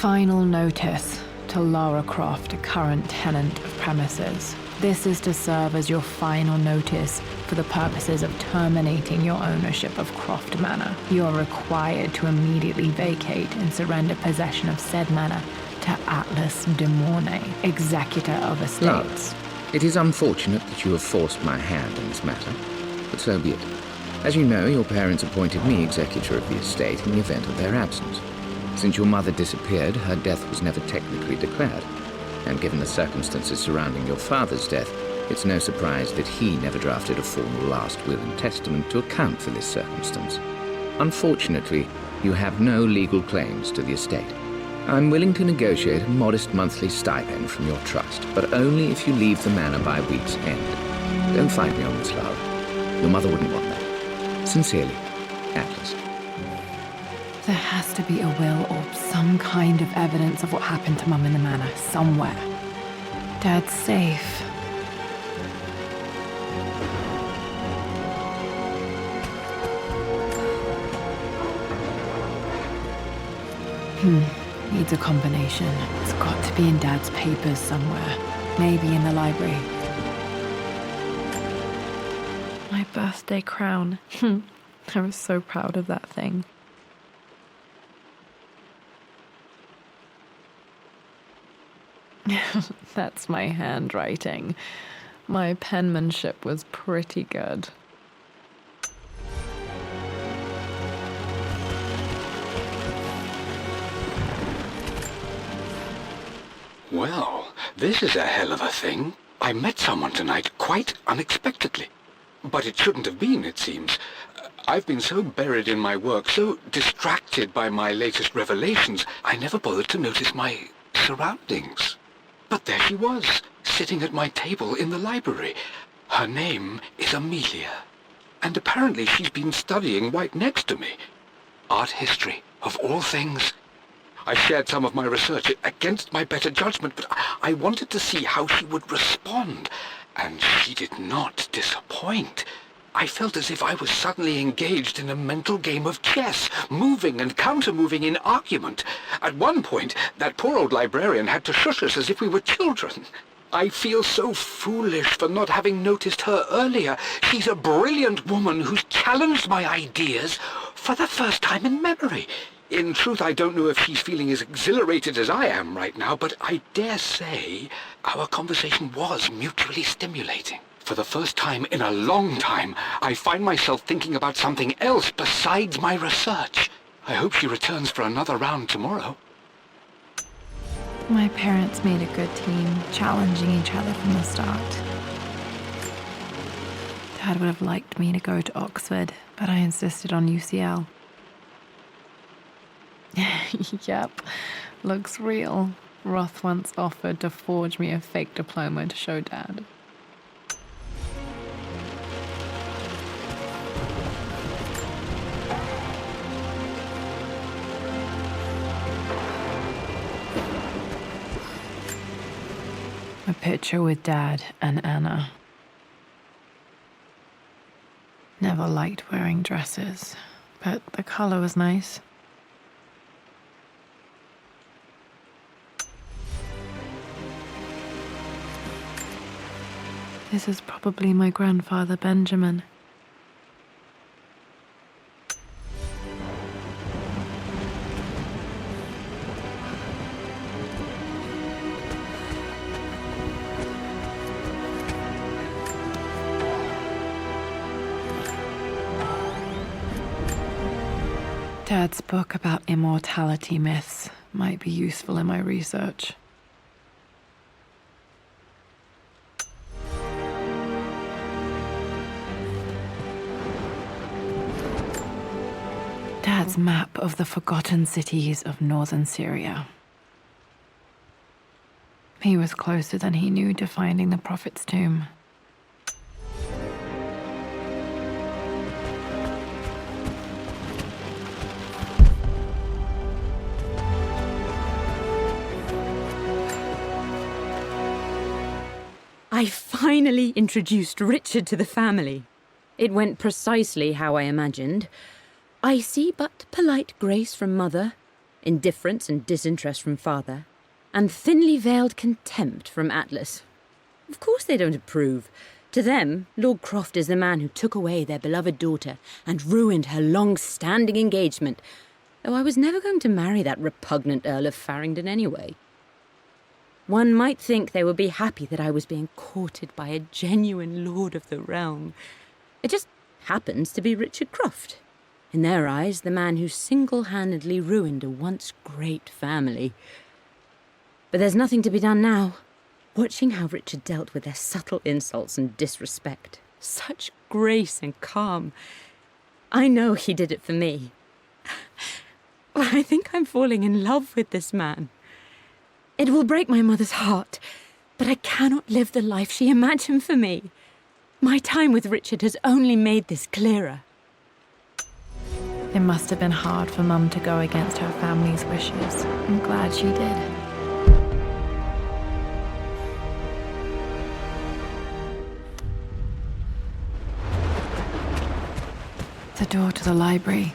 Final notice to Lara Croft, a current tenant of premises. This is to serve as your final notice for the purposes of terminating your ownership of Croft Manor. You are required to immediately vacate and surrender possession of said manor to Atlas de Mornay, executor of estates. It is unfortunate that you have forced my hand in this matter, but so be it. As you know, your parents appointed me executor of the estate in the event of their absence. Since your mother disappeared, her death was never technically declared. And given the circumstances surrounding your father's death, it's no surprise that he never drafted a formal last will and testament to account for this circumstance. Unfortunately, you have no legal claims to the estate. I'm willing to negotiate a modest monthly stipend from your trust, but only if you leave the manor by week's end. Don't fight me on this, Lara. Your mother wouldn't want that. Sincerely, Atlas. There has to be a will or some kind of evidence of what happened to Mum in the manor, somewhere. Dad's safe. Needs a combination. It's got to be in Dad's papers somewhere. Maybe in the library. My birthday crown. I was so proud of that thing. That's my handwriting. My penmanship was pretty good. Well, this is a hell of a thing. I met someone tonight quite unexpectedly. But it shouldn't have been, it seems. I've been so buried in my work, so distracted by my latest revelations, I never bothered to notice my surroundings. But there she was, sitting at my table in the library. Her name is Amelia, and apparently she's been studying right next to me. Art history, of all things. I shared some of my research against my better judgment, but I wanted to see how she would respond, and she did not disappoint. I felt as if I was suddenly engaged in a mental game of chess, moving and counter-moving in argument. At one point, that poor old librarian had to shush us as if we were children. I feel so foolish for not having noticed her earlier. She's a brilliant woman who's challenged my ideas for the first time in memory. In truth, I don't know if she's feeling as exhilarated as I am right now, but I dare say our conversation was mutually stimulating. For the first time in a long time, I find myself thinking about something else besides my research. I hope she returns for another round tomorrow. My parents made a good team, challenging each other from the start. Dad would have liked me to go to Oxford, but I insisted on UCL. Yep, looks real. Roth once offered to forge me a fake diploma to show Dad. A picture with Dad and Anna. Never liked wearing dresses, but the color was nice. This is probably my grandfather Benjamin. Dad's book about immortality myths might be useful in my research. Dad's map of the forgotten cities of northern Syria. He was closer than he knew to finding the Prophet's tomb. I finally introduced Richard to the family. It went precisely how I imagined. I see but polite grace from Mother, indifference and disinterest from father, and thinly veiled contempt from Atlas. Of course they don't approve. To them, Lord Croft is the man who took away their beloved daughter and ruined her long-standing engagement, though I was never going to marry that repugnant Earl of Farringdon anyway. One might think they would be happy that I was being courted by a genuine lord of the realm. It just happens to be Richard Croft. In their eyes, the man who single-handedly ruined a once great family. But there's nothing to be done now. Watching how Richard dealt with their subtle insults and disrespect. Such grace and calm. I know he did it for me. I think I'm falling in love with this man. It will break my mother's heart, but I cannot live the life she imagined for me. My time with Richard has only made this clearer. It must have been hard for Mum to go against her family's wishes. I'm glad she did. The door to the library.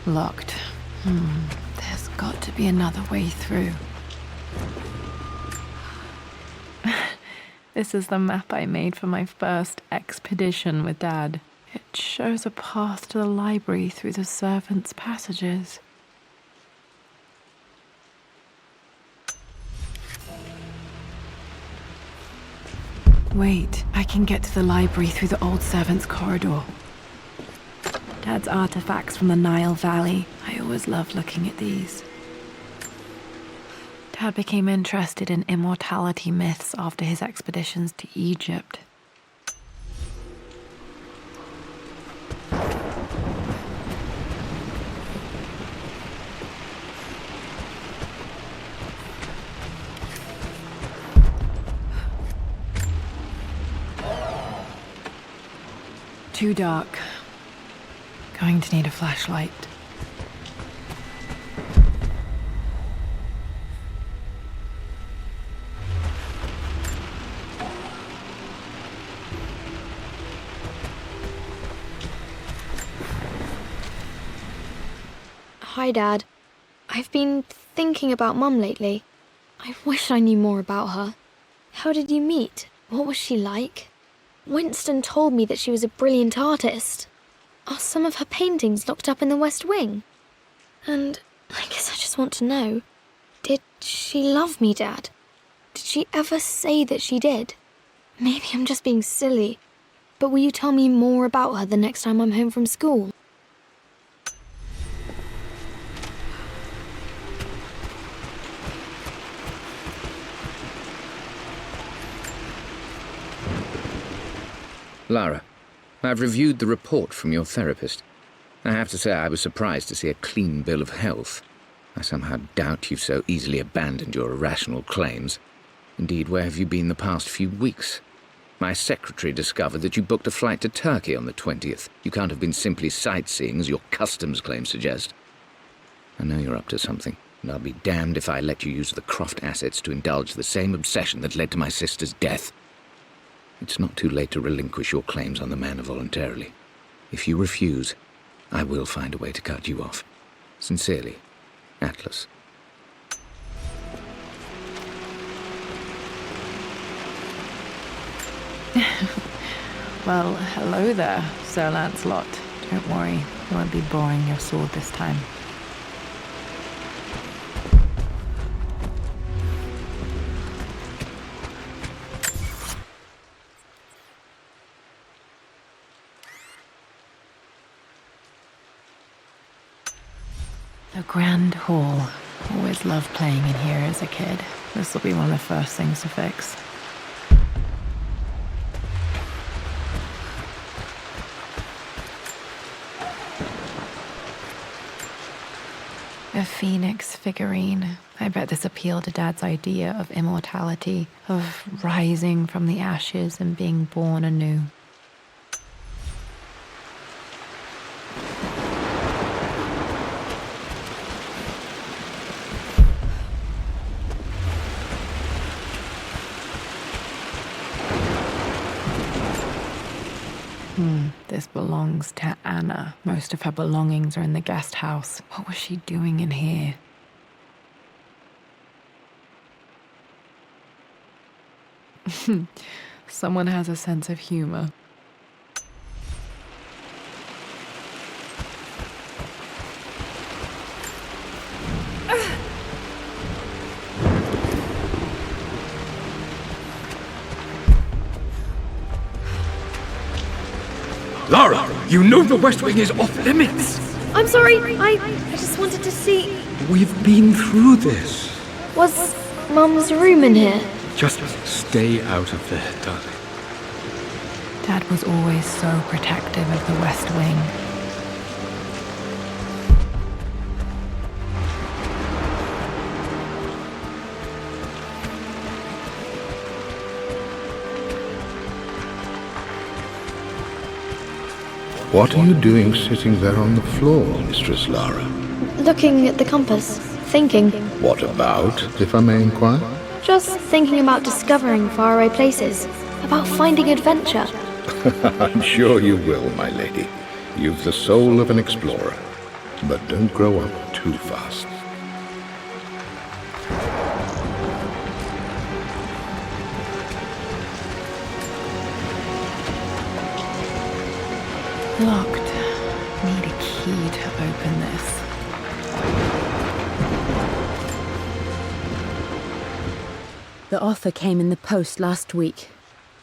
Locked. There's got to be another way through. This is the map I made for my first expedition with Dad. It shows a path to the library through the servants' passages. Wait, I can get to the library through the old servants' corridor. Dad's artifacts from the Nile Valley. I always loved looking at these. Dad became interested in immortality myths after his expeditions to Egypt. Too dark. Going to need a flashlight. Hi, Dad. I've been thinking about Mum lately. I wish I knew more about her. How did you meet? What was she like? Winston told me that she was a brilliant artist. Are some of her paintings locked up in the West Wing? And I guess I just want to know, did she love me, Dad? Did she ever say that she did? Maybe I'm just being silly, but will you tell me more about her the next time I'm home from school? Lara, I've reviewed the report from your therapist. I have to say I was surprised to see a clean bill of health. I somehow doubt you've so easily abandoned your irrational claims. Indeed, where have you been the past few weeks? My secretary discovered that you booked a flight to Turkey on the 20th. You can't have been simply sightseeing, as your customs claims suggest. I know you're up to something, and I'll be damned if I let you use the Croft assets to indulge the same obsession that led to my sister's death. It's not too late to relinquish your claims on the Manor voluntarily. If you refuse, I will find a way to cut you off. Sincerely, Atlas. Well, hello there, Sir Lancelot. Don't worry, I won't be boring your sword this time. The Grand Hall. Always loved playing in here as a kid. This will be one of the first things to fix. A phoenix figurine. I bet this appealed to Dad's idea of immortality, of rising from the ashes and being born anew. This belongs to Anna. Most of her belongings are in the guest house. What was she doing in here? Someone has a sense of humor. Lara, you know the West Wing is off limits. I'm sorry, I just wanted to see... We've been through this. Was Mum's room in here? Just stay out of there, darling. Dad was always so protective of the West Wing. What are you doing sitting there on the floor, Mistress Lara? Looking at the compass, thinking. What about, if I may inquire? Just thinking about discovering faraway places, about finding adventure. I'm sure you will, my lady. You've the soul of an explorer. But don't grow up too fast. Locked. Need a key to open this. The offer came in the post last week,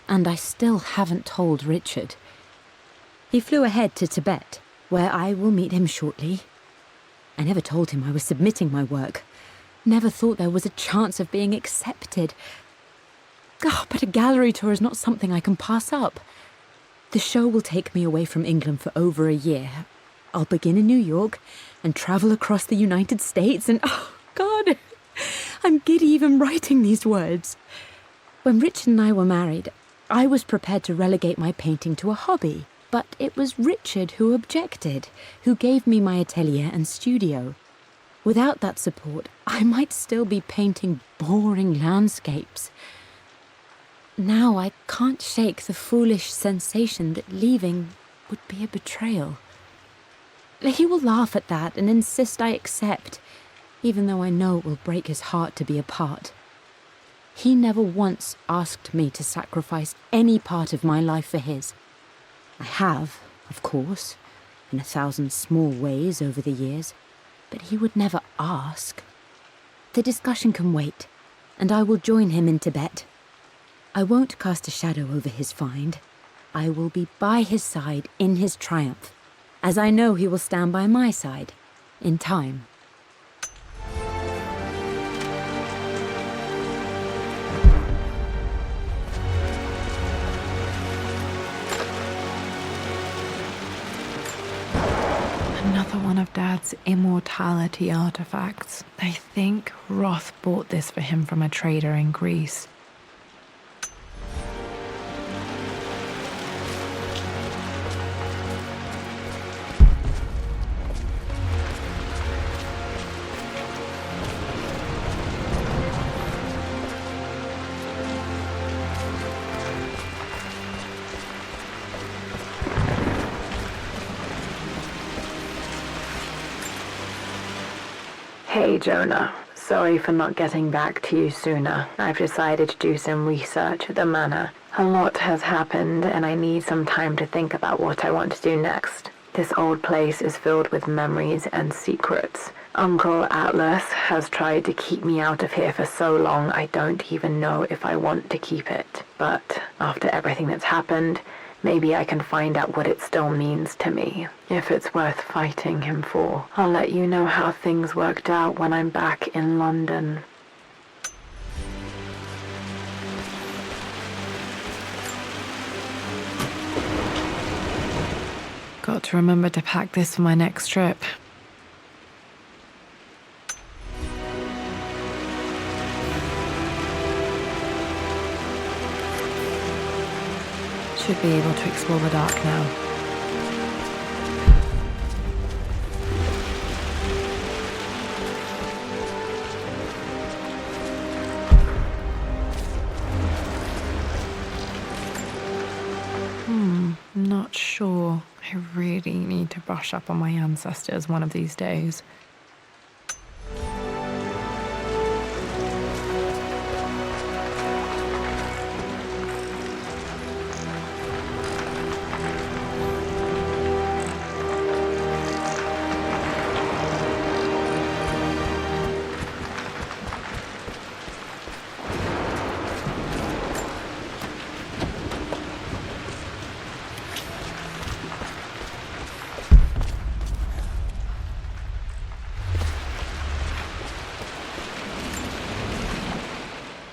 and I still haven't told Richard. He flew ahead to Tibet, where I will meet him shortly. I never told him I was submitting my work. Never thought there was a chance of being accepted. But a gallery tour is not something I can pass up. The show will take me away from England for over a year. I'll begin in New York and travel across the United States and, oh, God, I'm giddy even writing these words. When Richard and I were married, I was prepared to relegate my painting to a hobby, but it was Richard who objected, who gave me my atelier and studio. Without that support, I might still be painting boring landscapes. Now I can't shake the foolish sensation that leaving would be a betrayal. He will laugh at that and insist I accept, even though I know it will break his heart to be apart. He never once asked me to sacrifice any part of my life for his. I have, of course, in 1,000 small ways over the years, but he would never ask. The discussion can wait, and I will join him in Tibet. I won't cast a shadow over his find. I will be by his side in his triumph, as I know he will stand by my side, in time. Another one of Dad's immortality artifacts. I think Roth bought this for him from a trader in Greece. Hey Jonah, sorry for not getting back to you sooner. I've decided to do some research at the Manor. A lot has happened and I need some time to think about what I want to do next. This old place is filled with memories and secrets. Uncle Atlas has tried to keep me out of here for so long I don't even know if I want to keep it. But after everything that's happened, maybe I can find out what it still means to me, if it's worth fighting him for. I'll let you know how things worked out when I'm back in London. Got to remember to pack this for my next trip. Should be able to explore the dark now. Not I really need to brush up on my ancestors one of these days.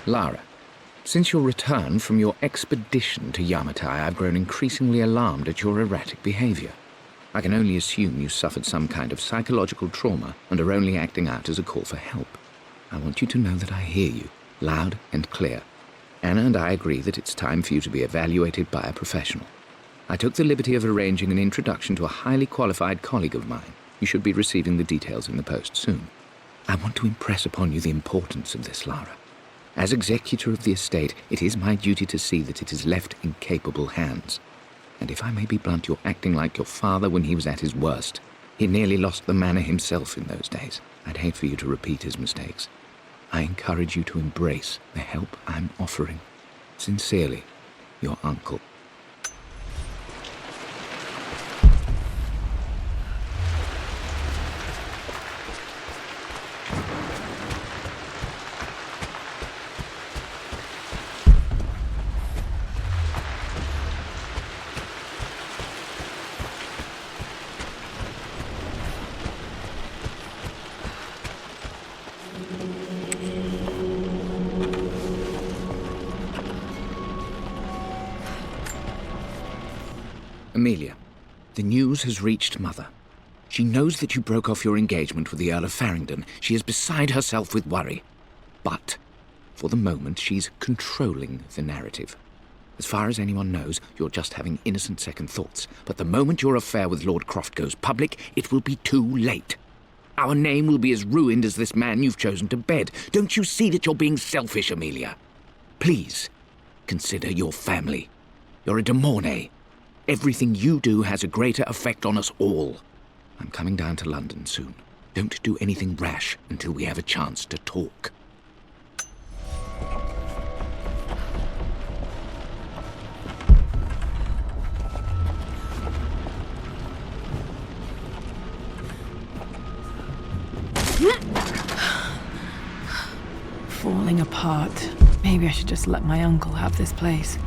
Lara, since your return from your expedition to Yamatai, I've grown increasingly alarmed at your erratic behavior. I can only assume you suffered some kind of psychological trauma and are only acting out as a call for help. I want you to know that I hear you, loud and clear. Anna and I agree that it's time for you to be evaluated by a professional. I took the liberty of arranging an introduction to a highly qualified colleague of mine. You should be receiving the details in the post soon. I want to impress upon you the importance of this, Lara. As executor of the estate, it is my duty to see that it is left in capable hands. And if I may be blunt, you're acting like your father when he was at his worst. He nearly lost the manor himself in those days. I'd hate for you to repeat his mistakes. I encourage you to embrace the help I'm offering. Sincerely, your uncle. Amelia, the news has reached Mother. She knows that you broke off your engagement with the Earl of Farringdon. She is beside herself with worry. But, for the moment, she's controlling the narrative. As far as anyone knows, you're just having innocent second thoughts. But the moment your affair with Lord Croft goes public, it will be too late. Our name will be as ruined as this man you've chosen to bed. Don't you see that you're being selfish, Amelia? Please, consider your family. You're a de Mornay. Everything you do has a greater effect on us all. I'm coming down to London soon. Don't do anything rash until we have a chance to talk. Falling apart. Maybe I should just let my uncle have this place.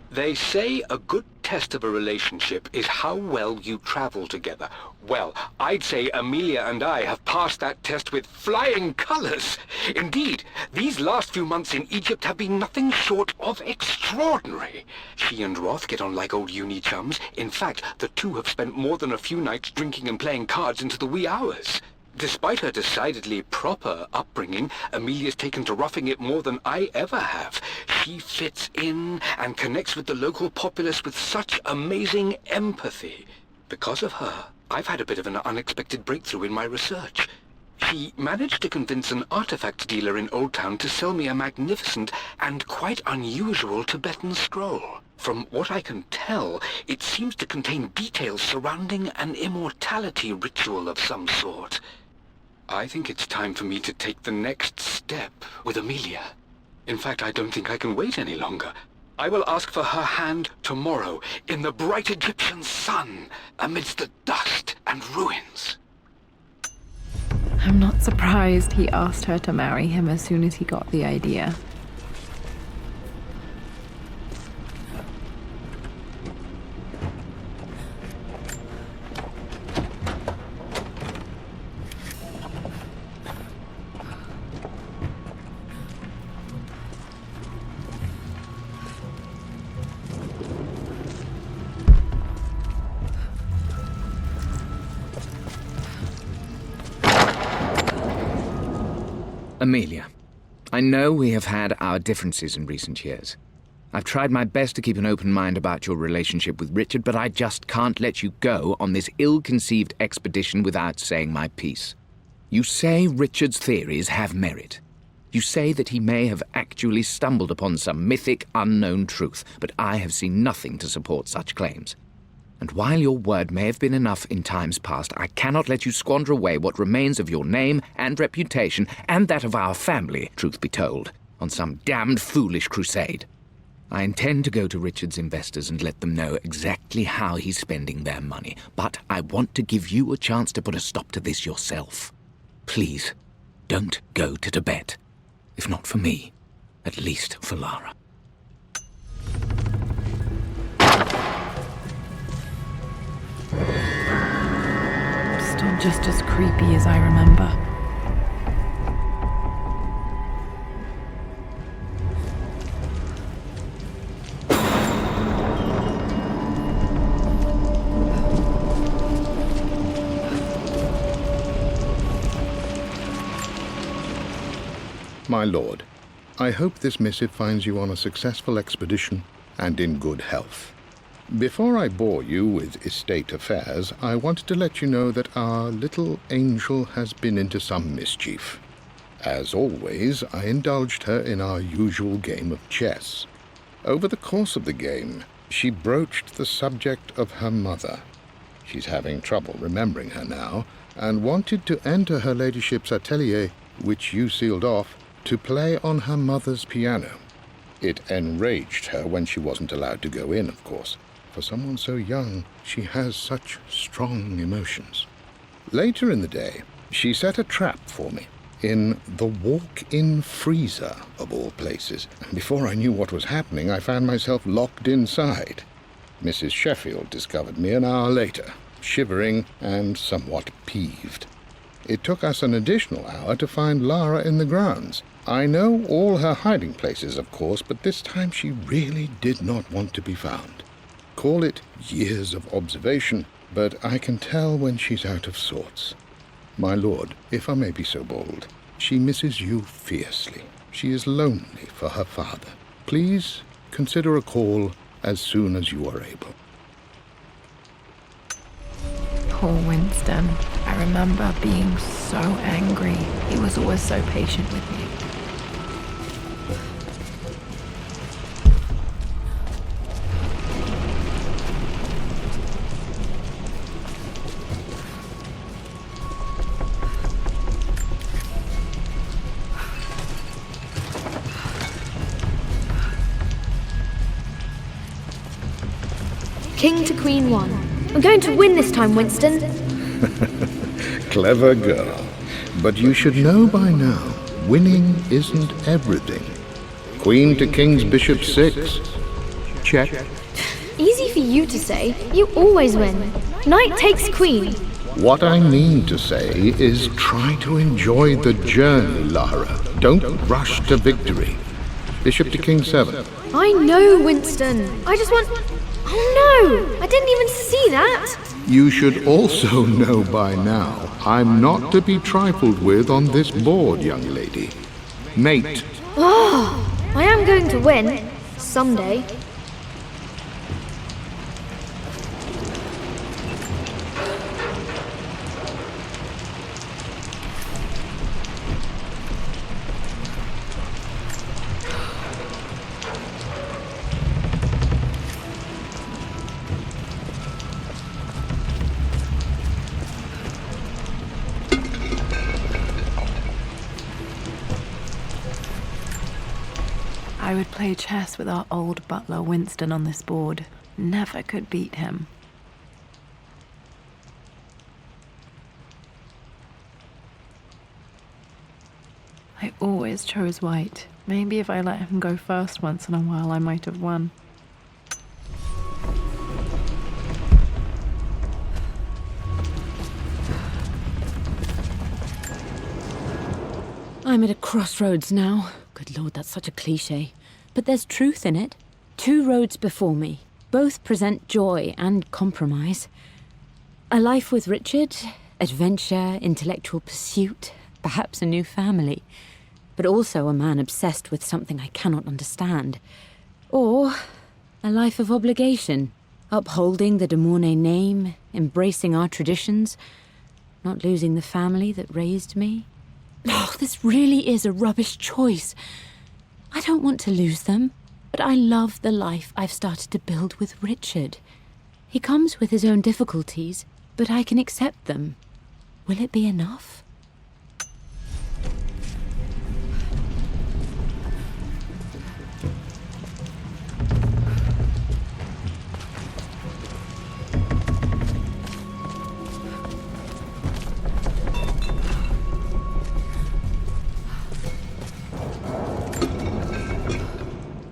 They say a good test of a relationship is how well you travel together. Well, I'd say Amelia and I have passed that test with flying colors. Indeed, these last few months in Egypt have been nothing short of extraordinary. She and Roth get on like old uni chums. In fact, the two have spent more than a few nights drinking and playing cards into the wee hours. Despite her decidedly proper upbringing, Amelia's taken to roughing it more than I ever have. She fits in and connects with the local populace with such amazing empathy. Because of her, I've had a bit of an unexpected breakthrough in my research. She managed to convince an artifact dealer in Old Town to sell me a magnificent and quite unusual Tibetan scroll. From what I can tell, it seems to contain details surrounding an immortality ritual of some sort. I think it's time for me to take the next step with Amelia. In fact, I don't think I can wait any longer. I will ask for her hand tomorrow in the bright Egyptian sun amidst the dust and ruins. I'm not surprised he asked her to marry him as soon as he got the idea. Amelia, I know we have had our differences in recent years. I've tried my best to keep an open mind about your relationship with Richard, but I just can't let you go on this ill-conceived expedition without saying my piece. You say Richard's theories have merit. You say that he may have actually stumbled upon some mythic, unknown truth, but I have seen nothing to support such claims. And while your word may have been enough in times past, I cannot let you squander away what remains of your name and reputation, and that of our family, truth be told, on some damned foolish crusade. I intend to go to Richard's investors and let them know exactly how he's spending their money, but I want to give you a chance to put a stop to this yourself. Please, don't go to Tibet. If not for me, at least for Lara. Still just as creepy as I remember. My lord, I hope this missive finds you on a successful expedition and in good health. Before I bore you with estate affairs, I wanted to let you know that our little angel has been into some mischief. As always, I indulged her in our usual game of chess. Over the course of the game, she broached the subject of her mother. She's having trouble remembering her now, and wanted to enter her ladyship's atelier, which you sealed off, to play on her mother's piano. It enraged her when she wasn't allowed to go in, of course. For someone so young, she has such strong emotions. Later in the day, she set a trap for me in the walk-in freezer, of all places. And before I knew what was happening, I found myself locked inside. Mrs. Sheffield discovered me an hour later, shivering and somewhat peeved. It took us an additional hour to find Lara in the grounds. I know all her hiding places, of course, but this time she really did not want to be found. Call it years of observation, but I can tell when she's out of sorts. My lord, if I may be so bold, she misses you fiercely. She is lonely for her father. Please consider a call as soon as you are able. Poor Winston. I remember being so angry. He was always so patient with me. King to Queen 1. I'm going to win this time, Winston. Clever girl. But you should know by now, winning isn't everything. Queen to King's Bishop 6. Check. Easy for you to say. You always win. Knight takes queen. What I mean to say is try to enjoy the journey, Lara. Don't rush to victory. Bishop to King 7. I know, Winston. I just want... Oh no! I didn't even see that! You should also know by now, I'm not to be trifled with on this board, young lady. Mate. Oh, I am going to win. Someday. I would play chess with our old butler Winston on this board. Never could beat him. I always chose white. Maybe if I let him go first once in a while, I might have won. I'm at a crossroads now. Good Lord, that's such a cliché. But there's truth in it. 2 roads before me. Both present joy and compromise. A life with Richard, adventure, intellectual pursuit, perhaps a new family. But also a man obsessed with something I cannot understand. Or a life of obligation, upholding the de Mornay name, embracing our traditions, not losing the family that raised me. Oh, this really is a rubbish choice. I don't want to lose them, but I love the life I've started to build with Richard. He comes with his own difficulties, but I can accept them. Will it be enough?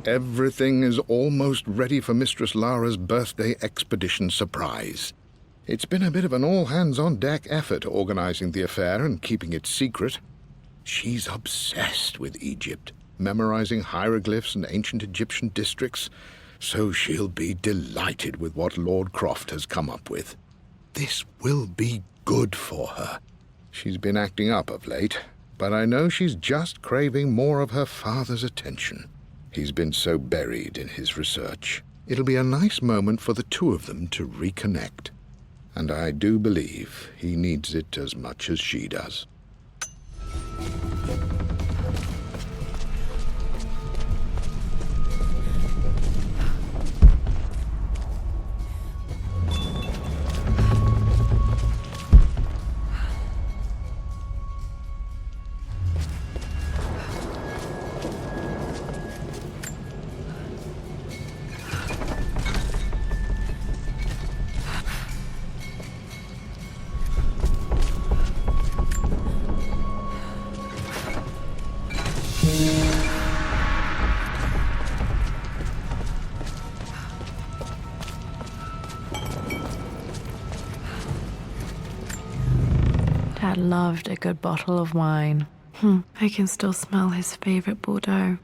Everything is almost ready for Mistress Lara's birthday expedition surprise. It's been a bit of an all-hands-on-deck effort organizing the affair and keeping it secret. She's obsessed with Egypt, memorizing hieroglyphs and ancient Egyptian districts, so she'll be delighted with what Lord Croft has come up with. This will be good for her. She's been acting up of late, but I know she's just craving more of her father's attention. He's been so buried in his research. It'll be a nice moment for the two of them to reconnect. And I do believe he needs it as much as she does. Dad loved a good bottle of wine. I can still smell his favorite Bordeaux.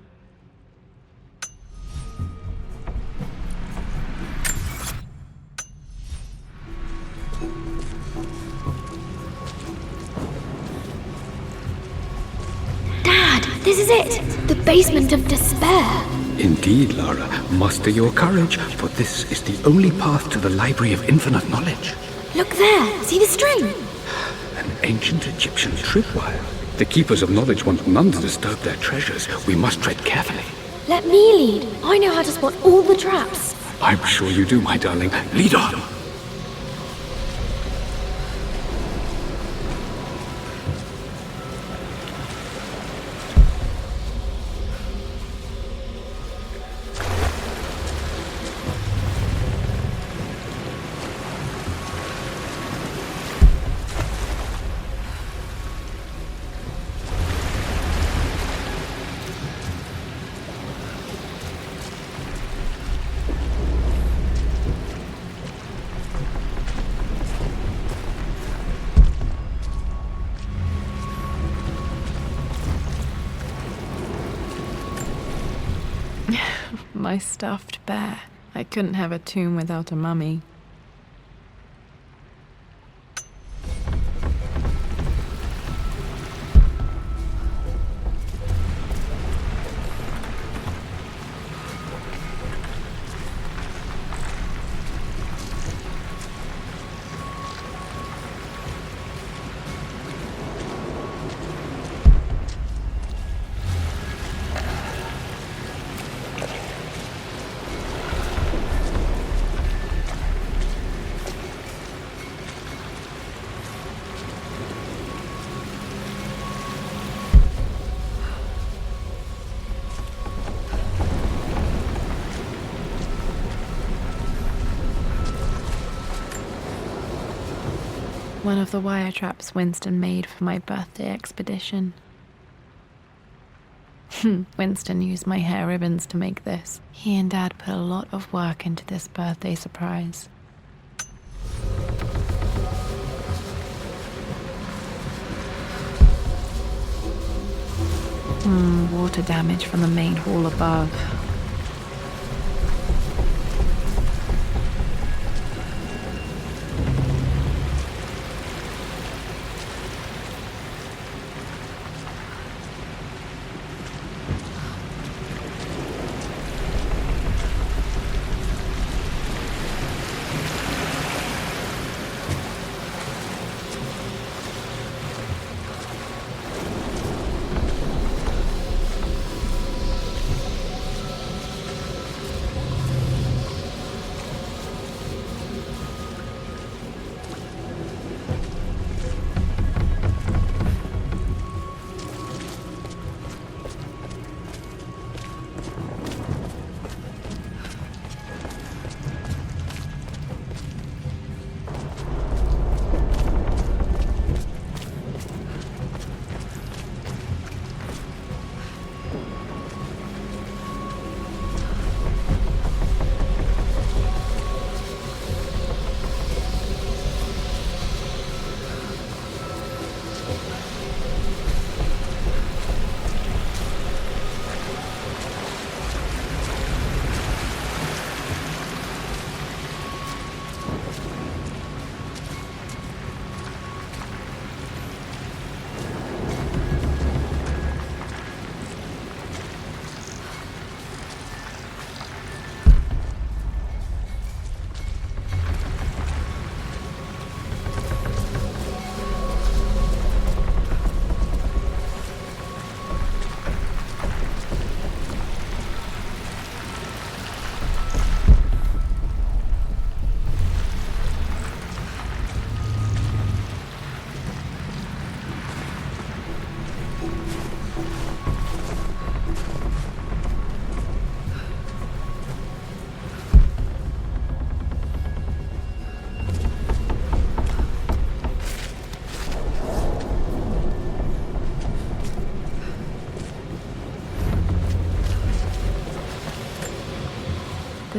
Dad, this is it! The basement of despair! Indeed, Lara. Muster your courage, for this is the only path to the Library of Infinite Knowledge. Look there! See the string? An ancient Egyptian tripwire. The Keepers of Knowledge want none to disturb their treasures. We must tread carefully. Let me lead. I know how to spot all the traps. I'm sure you do, my darling. Lead on! My stuffed bear. I couldn't have a tomb without a mummy. One of the wire traps Winston made for my birthday expedition. Winston used my hair ribbons to make this. He and Dad put a lot of work into this birthday surprise. Water damage from the main hall above.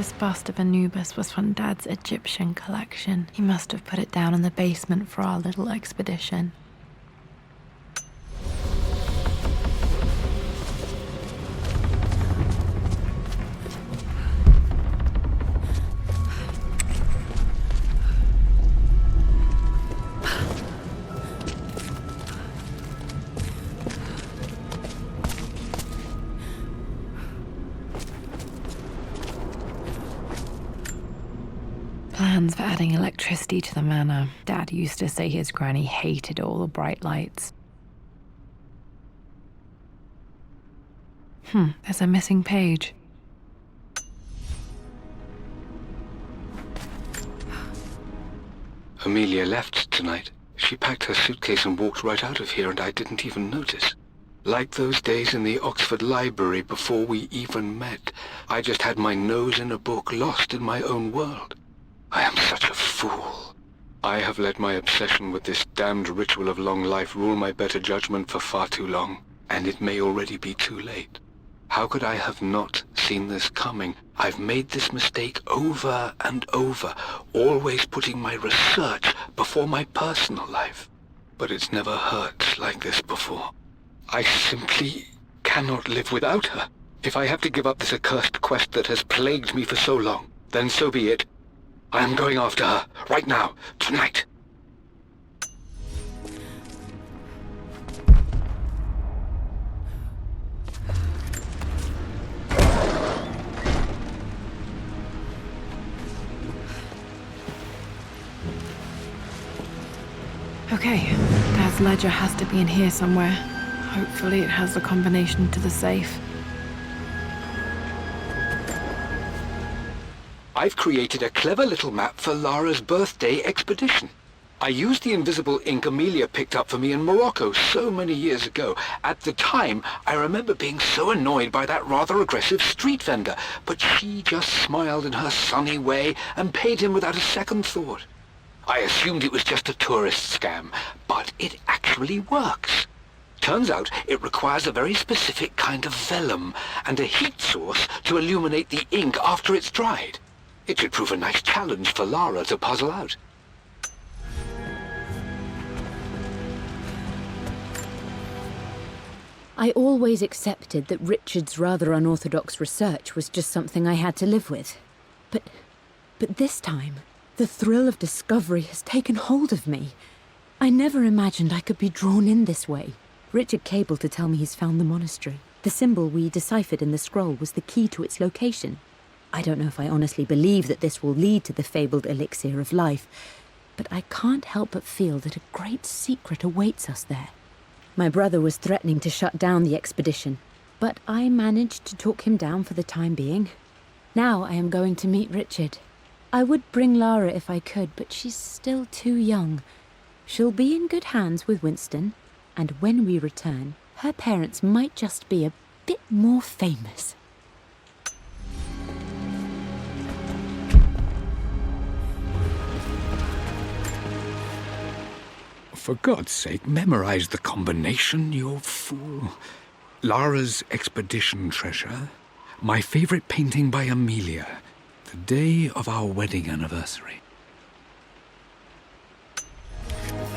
This bust of Anubis was from Dad's Egyptian collection. He must have put it down in the basement for our little expedition. Plans for adding electricity to the manor. Dad used to say his granny hated all the bright lights. There's a missing page. Amelia left tonight. She packed her suitcase and walked right out of here, and I didn't even notice. Like those days in the Oxford Library before we even met, I just had my nose in a book, lost in my own world. I am such a fool. I have let my obsession with this damned ritual of long life rule my better judgment for far too long, and it may already be too late. How could I have not seen this coming? I've made this mistake over and over, always putting my research before my personal life. But it's never hurt like this before. I simply cannot live without her. If I have to give up this accursed quest that has plagued me for so long, then so be it. I am going after her, right now, tonight. Okay, Dad's ledger has to be in here somewhere. Hopefully it has the combination to the safe. I've created a clever little map for Lara's birthday expedition. I used the invisible ink Amelia picked up for me in Morocco so many years ago. At the time, I remember being so annoyed by that rather aggressive street vendor, but she just smiled in her sunny way and paid him without a second thought. I assumed it was just a tourist scam, but it actually works. Turns out it requires a very specific kind of vellum and a heat source to illuminate the ink after it's dried. It should prove a nice challenge for Lara to puzzle out. I always accepted that Richard's rather unorthodox research was just something I had to live with. But this time, the thrill of discovery has taken hold of me. I never imagined I could be drawn in this way. Richard cabled to tell me he's found the monastery. The symbol we deciphered in the scroll was the key to its location. I don't know if I honestly believe that this will lead to the fabled elixir of life, but I can't help but feel that a great secret awaits us there. My brother was threatening to shut down the expedition, but I managed to talk him down for the time being. Now I am going to meet Richard. I would bring Lara if I could, but she's still too young. She'll be in good hands with Winston, and when we return, her parents might just be a bit more famous. For God's sake, memorize the combination, you fool. Lara's expedition treasure, my favorite painting by Amelia, the day of our wedding anniversary.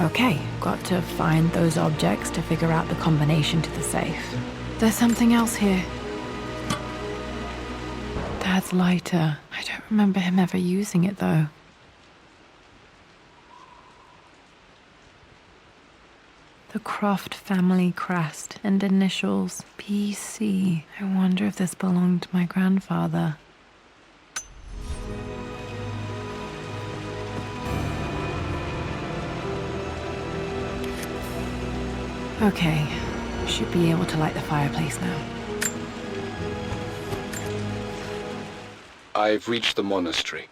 Okay, got to find those objects to figure out the combination to the safe. There's something else here. Dad's lighter. I don't remember him ever using it, though. The Croft family crest and initials PC. I wonder if this belonged to my grandfather. Okay, should be able to light the fireplace now. I've reached the monastery.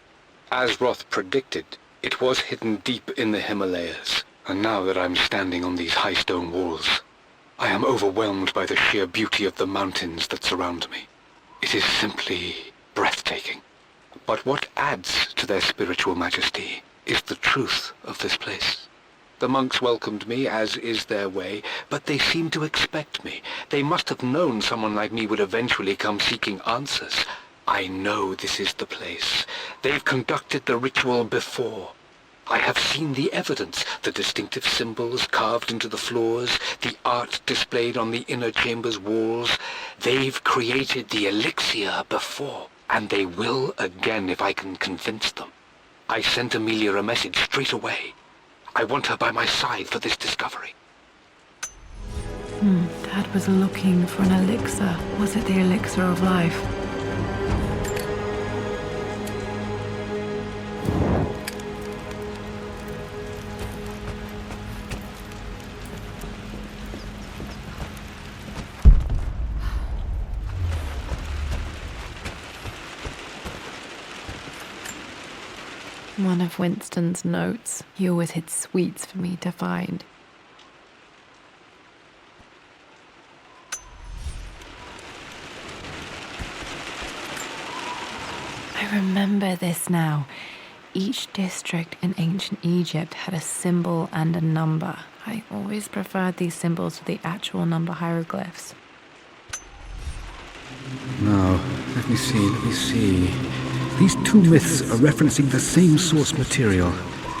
As Roth predicted, it was hidden deep in the Himalayas. And now that I'm standing on these high stone walls, I am overwhelmed by the sheer beauty of the mountains that surround me. It is simply breathtaking. But what adds to their spiritual majesty is the truth of this place. The monks welcomed me, as is their way, but they seemed to expect me. They must have known someone like me would eventually come seeking answers. I know this is the place. They've conducted the ritual before. I have seen the evidence, the distinctive symbols carved into the floors, the art displayed on the inner chamber's walls. They've created the elixir before, and they will again if I can convince them. I sent Amelia a message straight away. I want her by my side for this discovery. Dad was looking for an elixir. Was it the elixir of life? One of Winston's notes. He always hid sweets for me to find. I remember this now. Each district in ancient Egypt had a symbol and a number. I always preferred these symbols to the actual number hieroglyphs. Now, let me see. These two myths are referencing the same source material.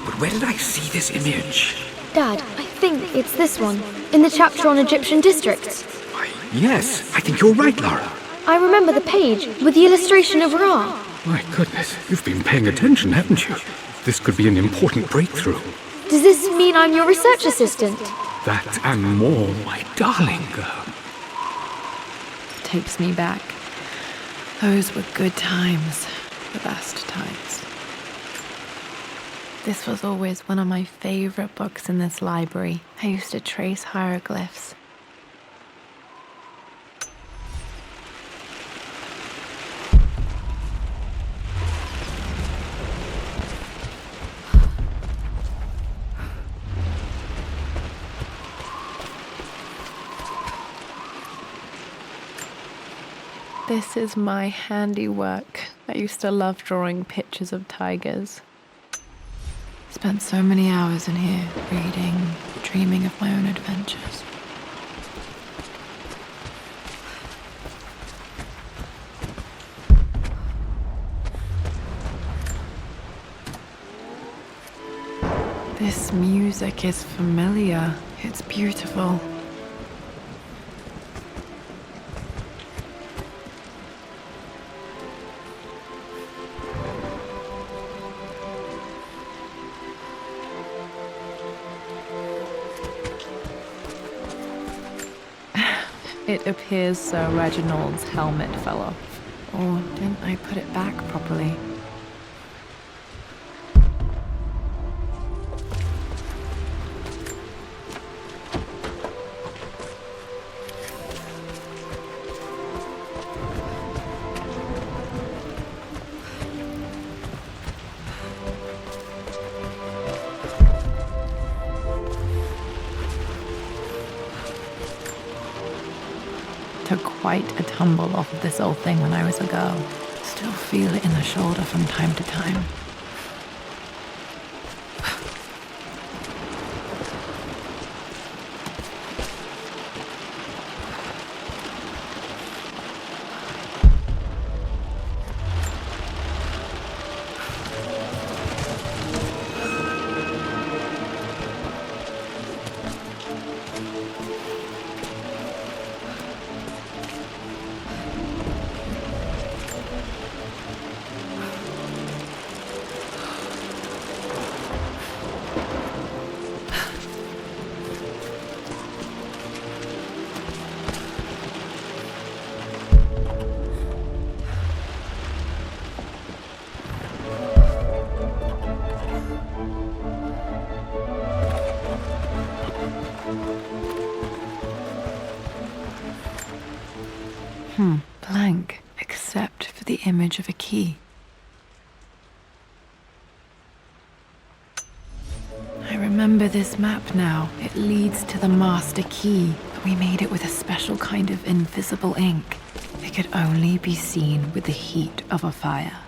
But where did I see this image? Dad, I think it's this one, in the chapter on Egyptian districts. Why, yes, I think you're right, Lara. I remember the page with the illustration of Ra. My goodness, you've been paying attention, haven't you? This could be an important breakthrough. Does this mean I'm your research assistant? That and more, my darling girl. Takes me back. Those were good times. The best times. This was always one of my favorite books in this library. I used to trace hieroglyphs. This is my handiwork. I used to love drawing pictures of tigers. Spent so many hours in here, reading, dreaming of my own adventures. This music is familiar. It's beautiful. It appears Sir Reginald's helmet fell off. Or didn't I put it back properly? Took quite a tumble off of this old thing when I was a girl. Still feel it in the shoulder from time to time. Blank, except for the image of a key. I remember this map now. It leads to the master key, but we made it with a special kind of invisible ink. It could only be seen with the heat of a fire.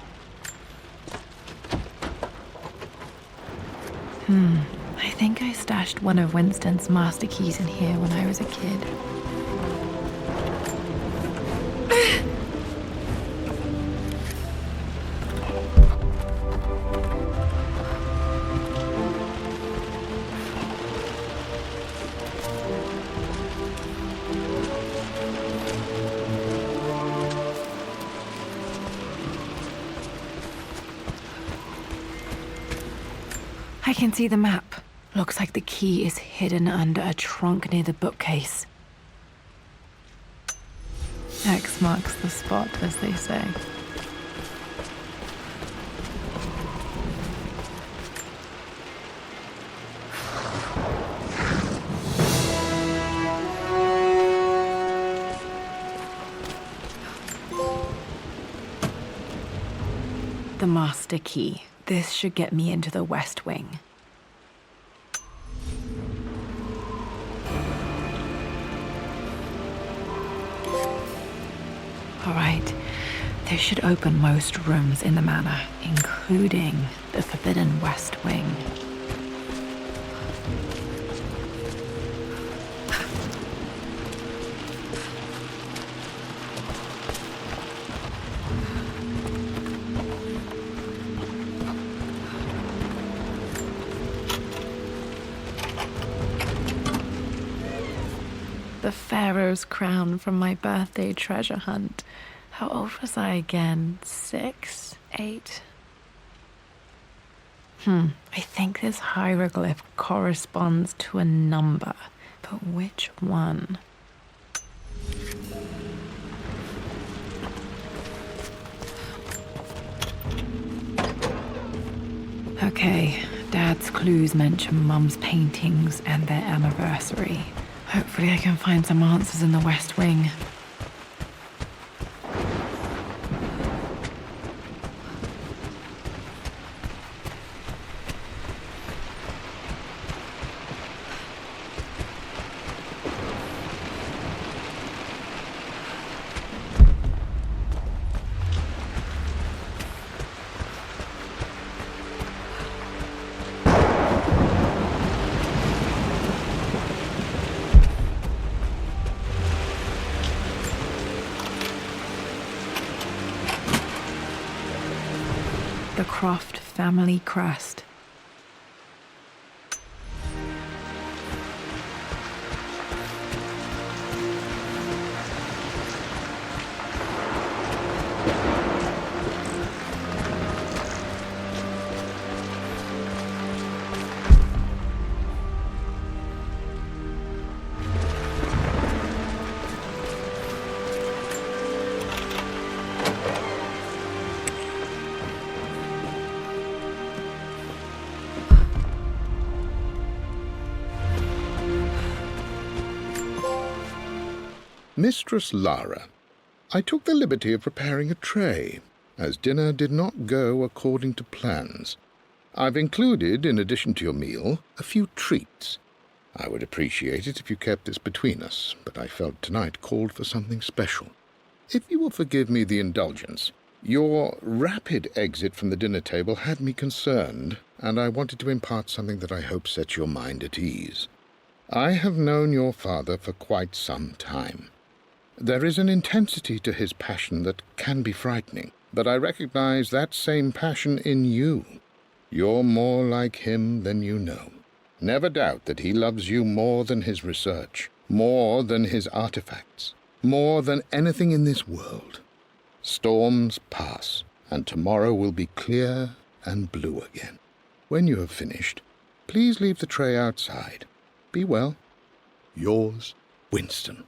I think I stashed one of Winston's master keys in here when I was a kid. I can see the map. Looks like the key is hidden under a trunk near the bookcase. X marks the spot, as they say. The master key. This should get me into the West Wing. All right, this should open most rooms in the manor, including the forbidden West Wing. The Pharaoh's crown from my birthday treasure hunt. How old was I again? 6? 8? I think this hieroglyph corresponds to a number, but which one? Okay, Dad's clues mention Mum's paintings and their anniversary. Hopefully I can find some answers in the West Wing. The Croft family crest. Mistress Lara, I took the liberty of preparing a tray, as dinner did not go according to plans. I've included, in addition to your meal, a few treats. I would appreciate it if you kept this between us, but I felt tonight called for something special. If you will forgive me the indulgence, your rapid exit from the dinner table had me concerned, and I wanted to impart something that I hope sets your mind at ease. I have known your father for quite some time. There is an intensity to his passion that can be frightening, but I recognize that same passion in you. You're more like him than you know. Never doubt that he loves you more than his research, more than his artifacts, more than anything in this world. Storms pass, and tomorrow will be clear and blue again. When you have finished, please leave the tray outside. Be well. Yours, Winston.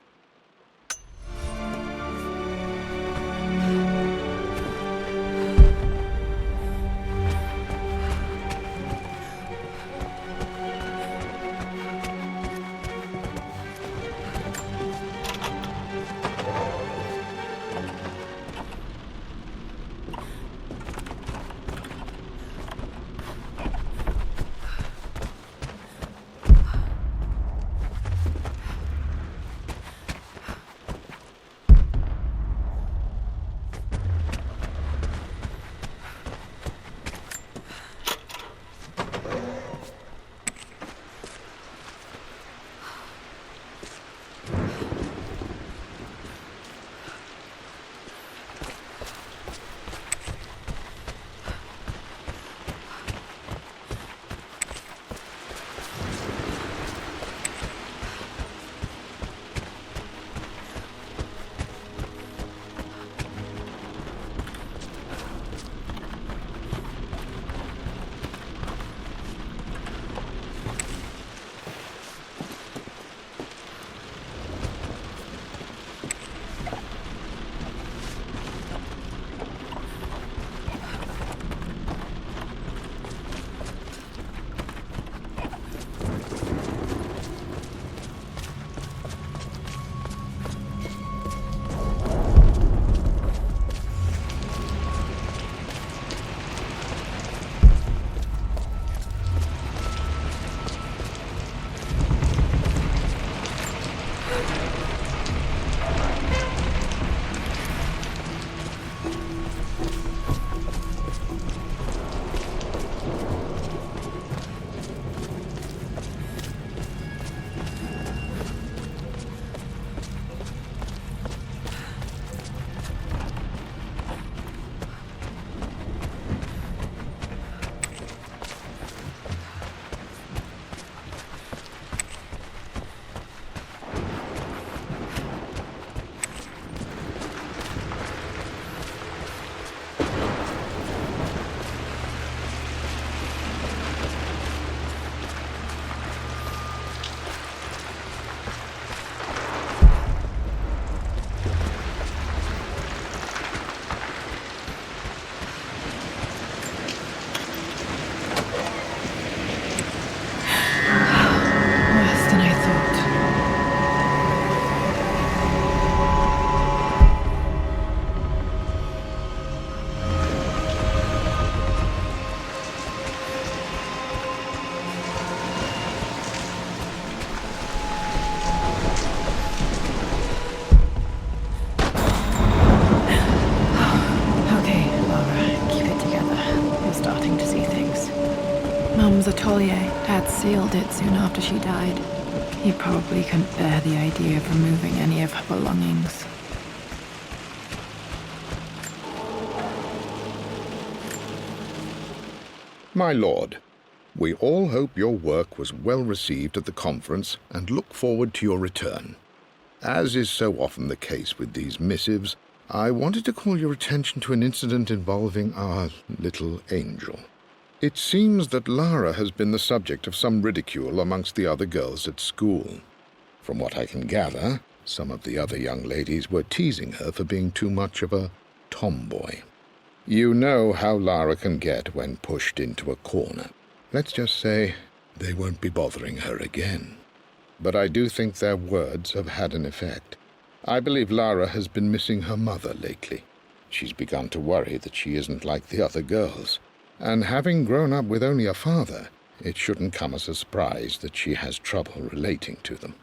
Atelier. Dad sealed it soon after she died. He probably couldn't bear the idea of removing any of her belongings. My lord, we all hope your work was well received at the conference and look forward to your return. As is so often the case with these missives, I wanted to call your attention to an incident involving our little angel. It seems that Lara has been the subject of some ridicule amongst the other girls at school. From what I can gather, some of the other young ladies were teasing her for being too much of a tomboy. You know how Lara can get when pushed into a corner. Let's just say they won't be bothering her again. But I do think their words have had an effect. I believe Lara has been missing her mother lately. She's begun to worry that she isn't like the other girls. And having grown up with only a father, it shouldn't come as a surprise that she has trouble relating to them.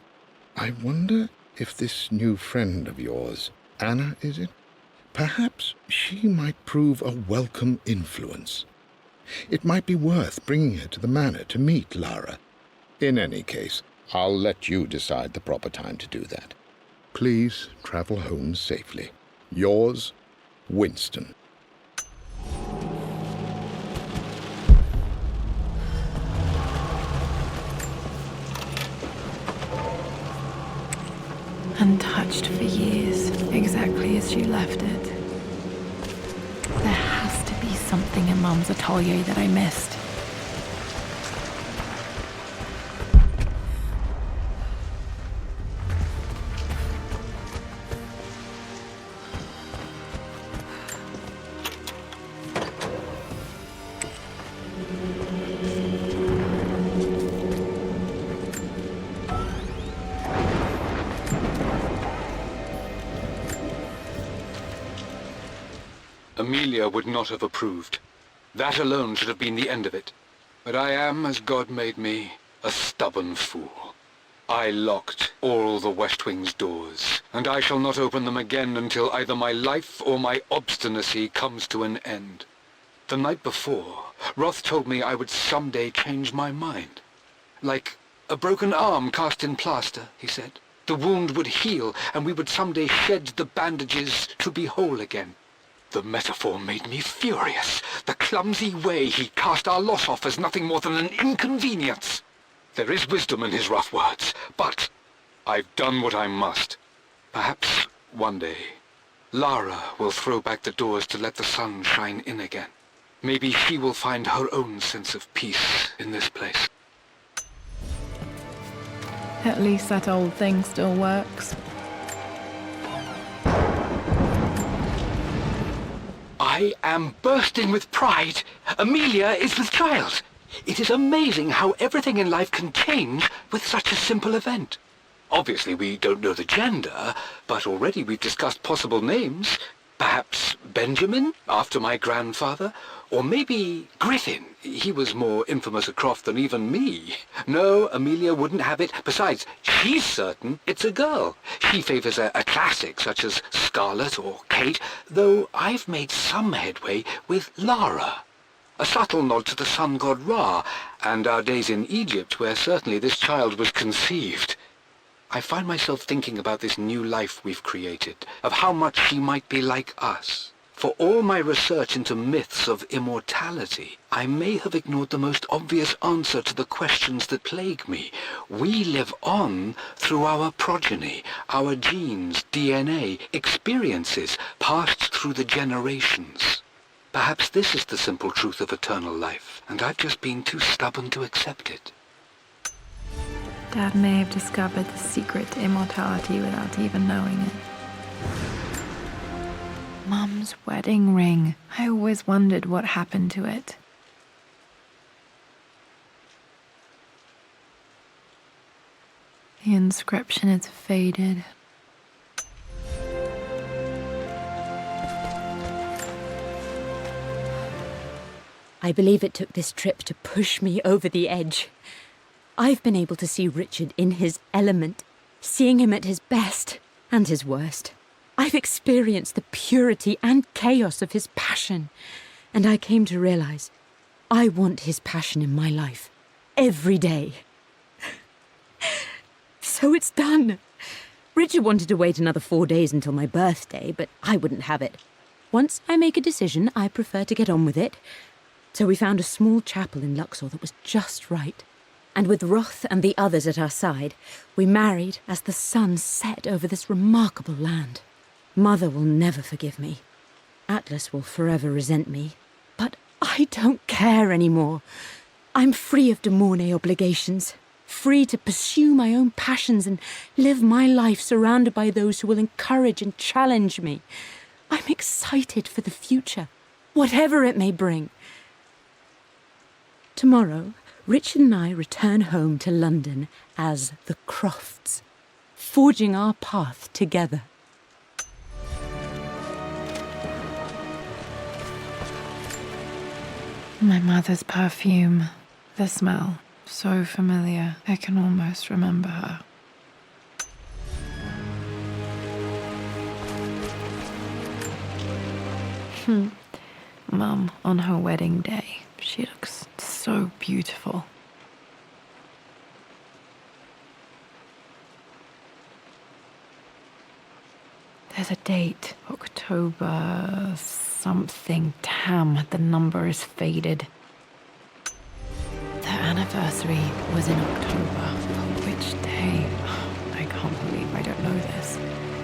I wonder if this new friend of yours, Anna, is it? Perhaps she might prove a welcome influence. It might be worth bringing her to the manor to meet Lara. In any case, I'll let you decide the proper time to do that. Please travel home safely. Yours, Winston. Untouched for years, exactly as she left it. There has to be something in Mum's atelier that I missed. Amelia would not have approved. That alone should have been the end of it. But I am, as God made me, a stubborn fool. I locked all the West Wing's doors, and I shall not open them again until either my life or my obstinacy comes to an end. The night before, Roth told me I would someday change my mind. Like a broken arm cast in plaster, he said. The wound would heal, and we would someday shed the bandages to be whole again. The metaphor made me furious. The clumsy way he cast our loss off as nothing more than an inconvenience. There is wisdom in his rough words, but I've done what I must. Perhaps one day, Lara will throw back the doors to let the sun shine in again. Maybe she will find her own sense of peace in this place. At least that old thing still works. I am bursting with pride. Amelia is with child. It is amazing how everything in life can change with such a simple event. Obviously, we don't know the gender, but already we've discussed possible names. Perhaps Benjamin, after my grandfather, or maybe Griffin. He was more infamous at Croft than even me. No, Amelia wouldn't have it. Besides, she's certain it's a girl. She favors a classic such as Scarlet or Kate, though I've made some headway with Lara. A subtle nod to the sun god Ra, and our days in Egypt, where certainly this child was conceived. I find myself thinking about this new life we've created, of how much she might be like us. For all my research into myths of immortality, I may have ignored the most obvious answer to the questions that plague me. We live on through our progeny, our genes, DNA, experiences passed through the generations. Perhaps this is the simple truth of eternal life, and I've just been too stubborn to accept it. Dad may have discovered the secret to immortality without even knowing it. Mum's wedding ring. I always wondered what happened to it. The inscription is faded. I believe it took this trip to push me over the edge. I've been able to see Richard in his element, seeing him at his best and his worst. I've experienced the purity and chaos of his passion, and I came to realize I want his passion in my life. every day. So it's done. Richard wanted to wait another 4 days until my birthday, but I wouldn't have it. Once I make a decision, I prefer to get on with it. So we found a small chapel in Luxor that was just right. And with Roth and the others at our side, we married as the sun set over this remarkable land. Mother will never forgive me. Atlas will forever resent me. But I don't care anymore. I'm free of de Mornay obligations. Free to pursue my own passions and live my life surrounded by those who will encourage and challenge me. I'm excited for the future, whatever it may bring. Tomorrow, Richard and I return home to London as the Crofts, forging our path together. My mother's perfume. The smell. So familiar, I can almost remember her. Mum, on her wedding day, she looks so beautiful. There's a date, October something. Damn, the number is faded. Their anniversary was in October. Which day? I can't believe I don't know this.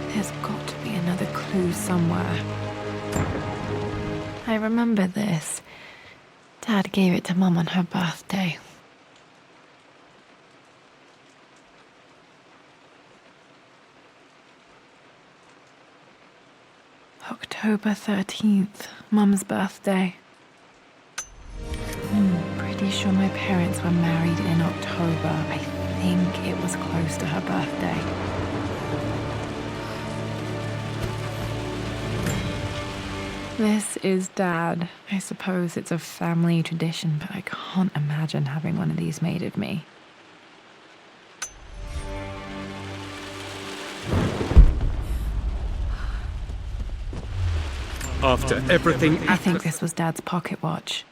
There's got to be another clue somewhere. I remember this. Dad gave it to Mum on her birthday. October 13th, Mum's birthday. Pretty sure my parents were married in October. I think it was close to her birthday. This is Dad. I suppose it's a family tradition, but I can't imagine having one of these made of me. After everything... I think this was Dad's pocket watch.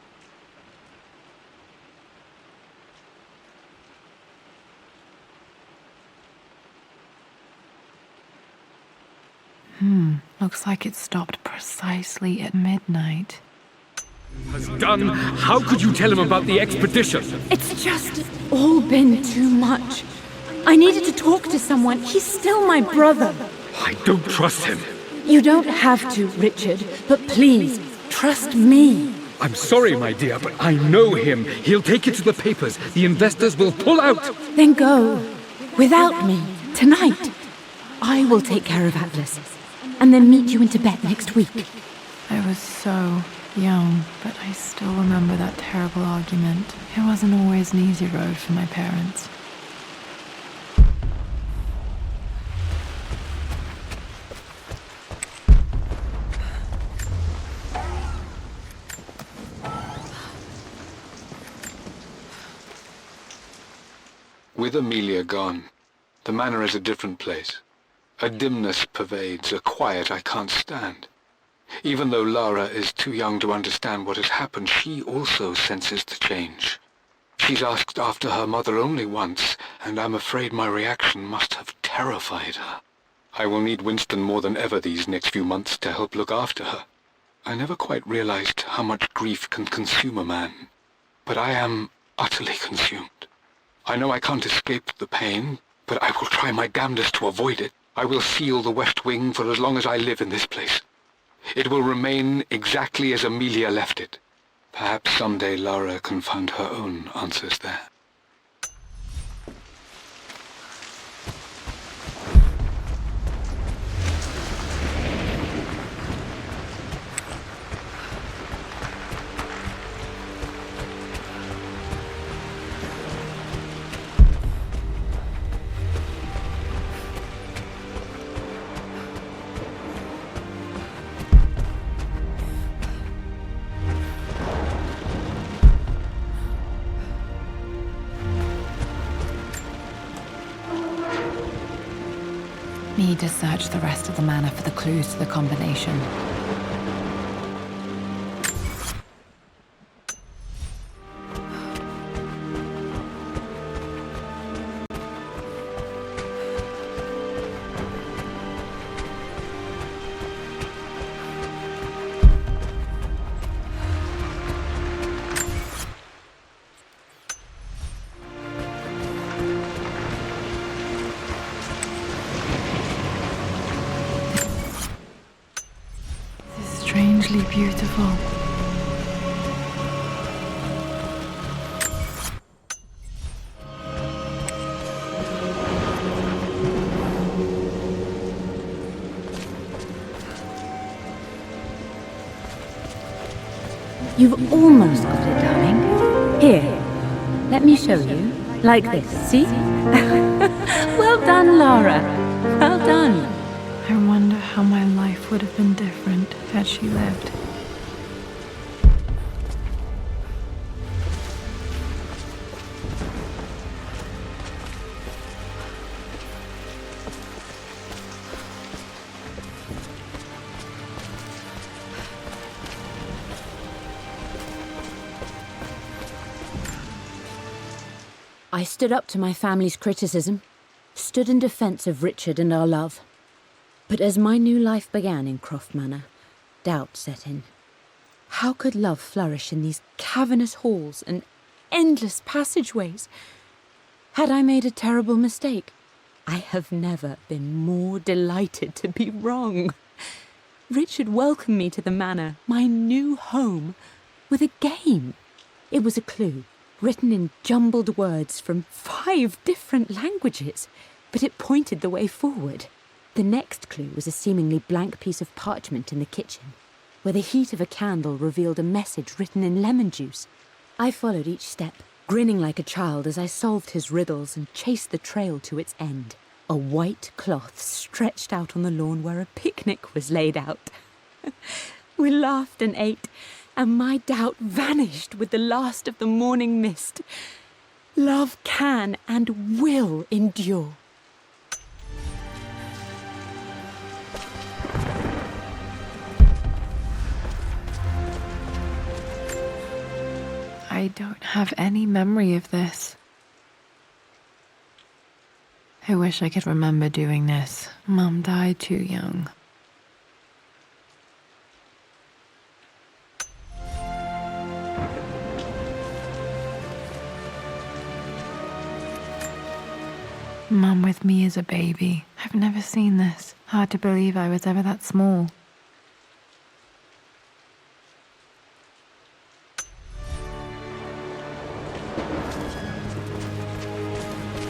Looks like it stopped precisely at midnight. has done. How could you tell him about the expedition? It's just all been too much. I needed to talk to someone. He's still my brother. I don't trust him. You don't have to, Richard, but please, trust me. I'm sorry, my dear, but I know him. He'll take it to the papers. The investors will pull out. Then go. Without me. Tonight. I will take care of Atlas. And then meet you in Tibet next week. I was so young, but I still remember that terrible argument. It wasn't always an easy road for my parents. With Amelia gone, the manor is a different place. A dimness pervades, a quiet I can't stand. Even though Lara is too young to understand what has happened, she also senses the change. She's asked after her mother only once, and I'm afraid my reaction must have terrified her. I will need Winston more than ever these next few months to help look after her. I never quite realized how much grief can consume a man, but I am utterly consumed. I know I can't escape the pain, but I will try my damnedest to avoid it. I will seal the West Wing for as long as I live in this place. It will remain exactly as Amelia left it. Perhaps someday Lara can find her own answers there. Need to search the rest of the manor for the clues to the combination. strangely beautiful. You've almost got it, darling. Here, let me show you. Like this, see? Well done, Lara. Well done. I wonder how my life would have been different had she lived. I stood up to my family's criticism, stood in defense of Richard and our love. But as my new life began in Croft Manor, doubt set in. How could love flourish in these cavernous halls and endless passageways? Had I made a terrible mistake? I have never been more delighted to be wrong. Richard welcomed me to the manor, my new home, with a game. It was a clue, written in jumbled words from 5 different languages, but it pointed the way forward. The next clue was a seemingly blank piece of parchment in the kitchen, where the heat of a candle revealed a message written in lemon juice. I followed each step, grinning like a child as I solved his riddles and chased the trail to its end. A white cloth stretched out on the lawn where a picnic was laid out. We laughed and ate, and my doubt vanished with the last of the morning mist. Love can and will endure. I don't have any memory of this. I wish I could remember doing this. Mum died too young. Mum with me as a baby. I've never seen this. Hard to believe I was ever that small.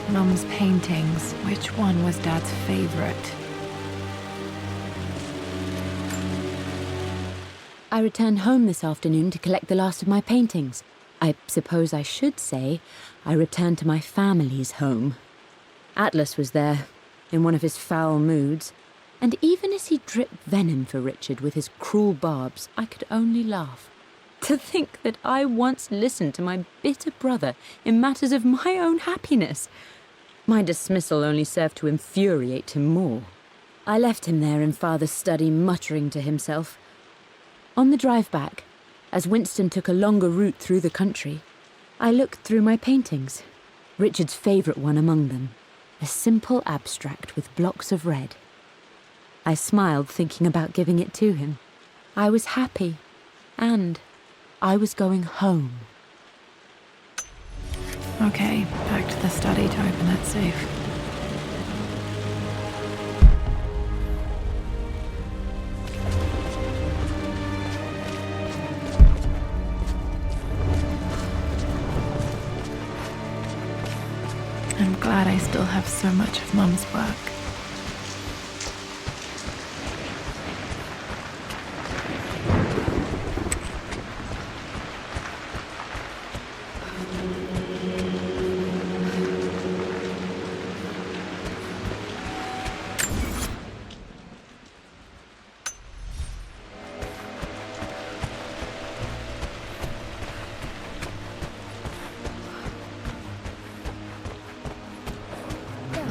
Mum's paintings. Which one was Dad's favorite? I returned home this afternoon to collect the last of my paintings. I suppose I should say I returned to my family's home. Atlas was there, in one of his foul moods, and even as he dripped venom for Richard with his cruel barbs, I could only laugh. To think that I once listened to my bitter brother in matters of my own happiness. My dismissal only served to infuriate him more. I left him there in Father's study, muttering to himself. On the drive back, as Winston took a longer route through the country, I looked through my paintings, Richard's favourite one among them. A simple abstract with blocks of red. I smiled, thinking about giving it to him. I was happy, and I was going home. Okay, back to the study to open that safe. I'm glad I still have so much of Mum's work.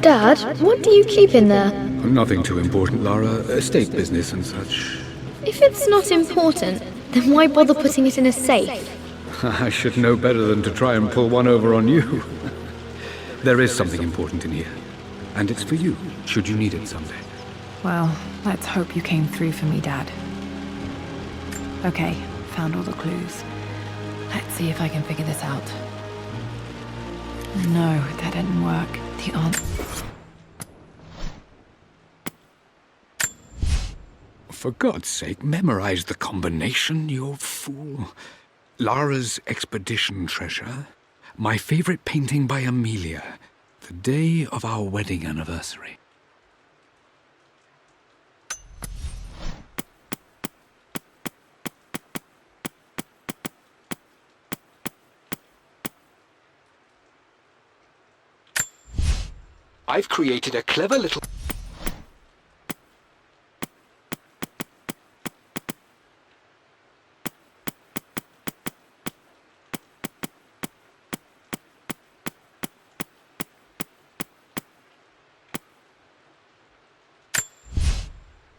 Dad, what do you keep in there? Nothing too important, Lara. Estate business and such. If it's not important, then why bother putting it in a safe? I should know better than to try and pull one over on you. There is something important in here. And it's for you, should you need it someday. Well, let's hope you came through for me, Dad. Okay, found all the clues. Let's see if I can figure this out. No, that didn't work. The answer... For God's sake, memorize the combination, you fool. Lara's expedition treasure, my favorite painting by Amelia, the day of our wedding anniversary. I've created a clever little...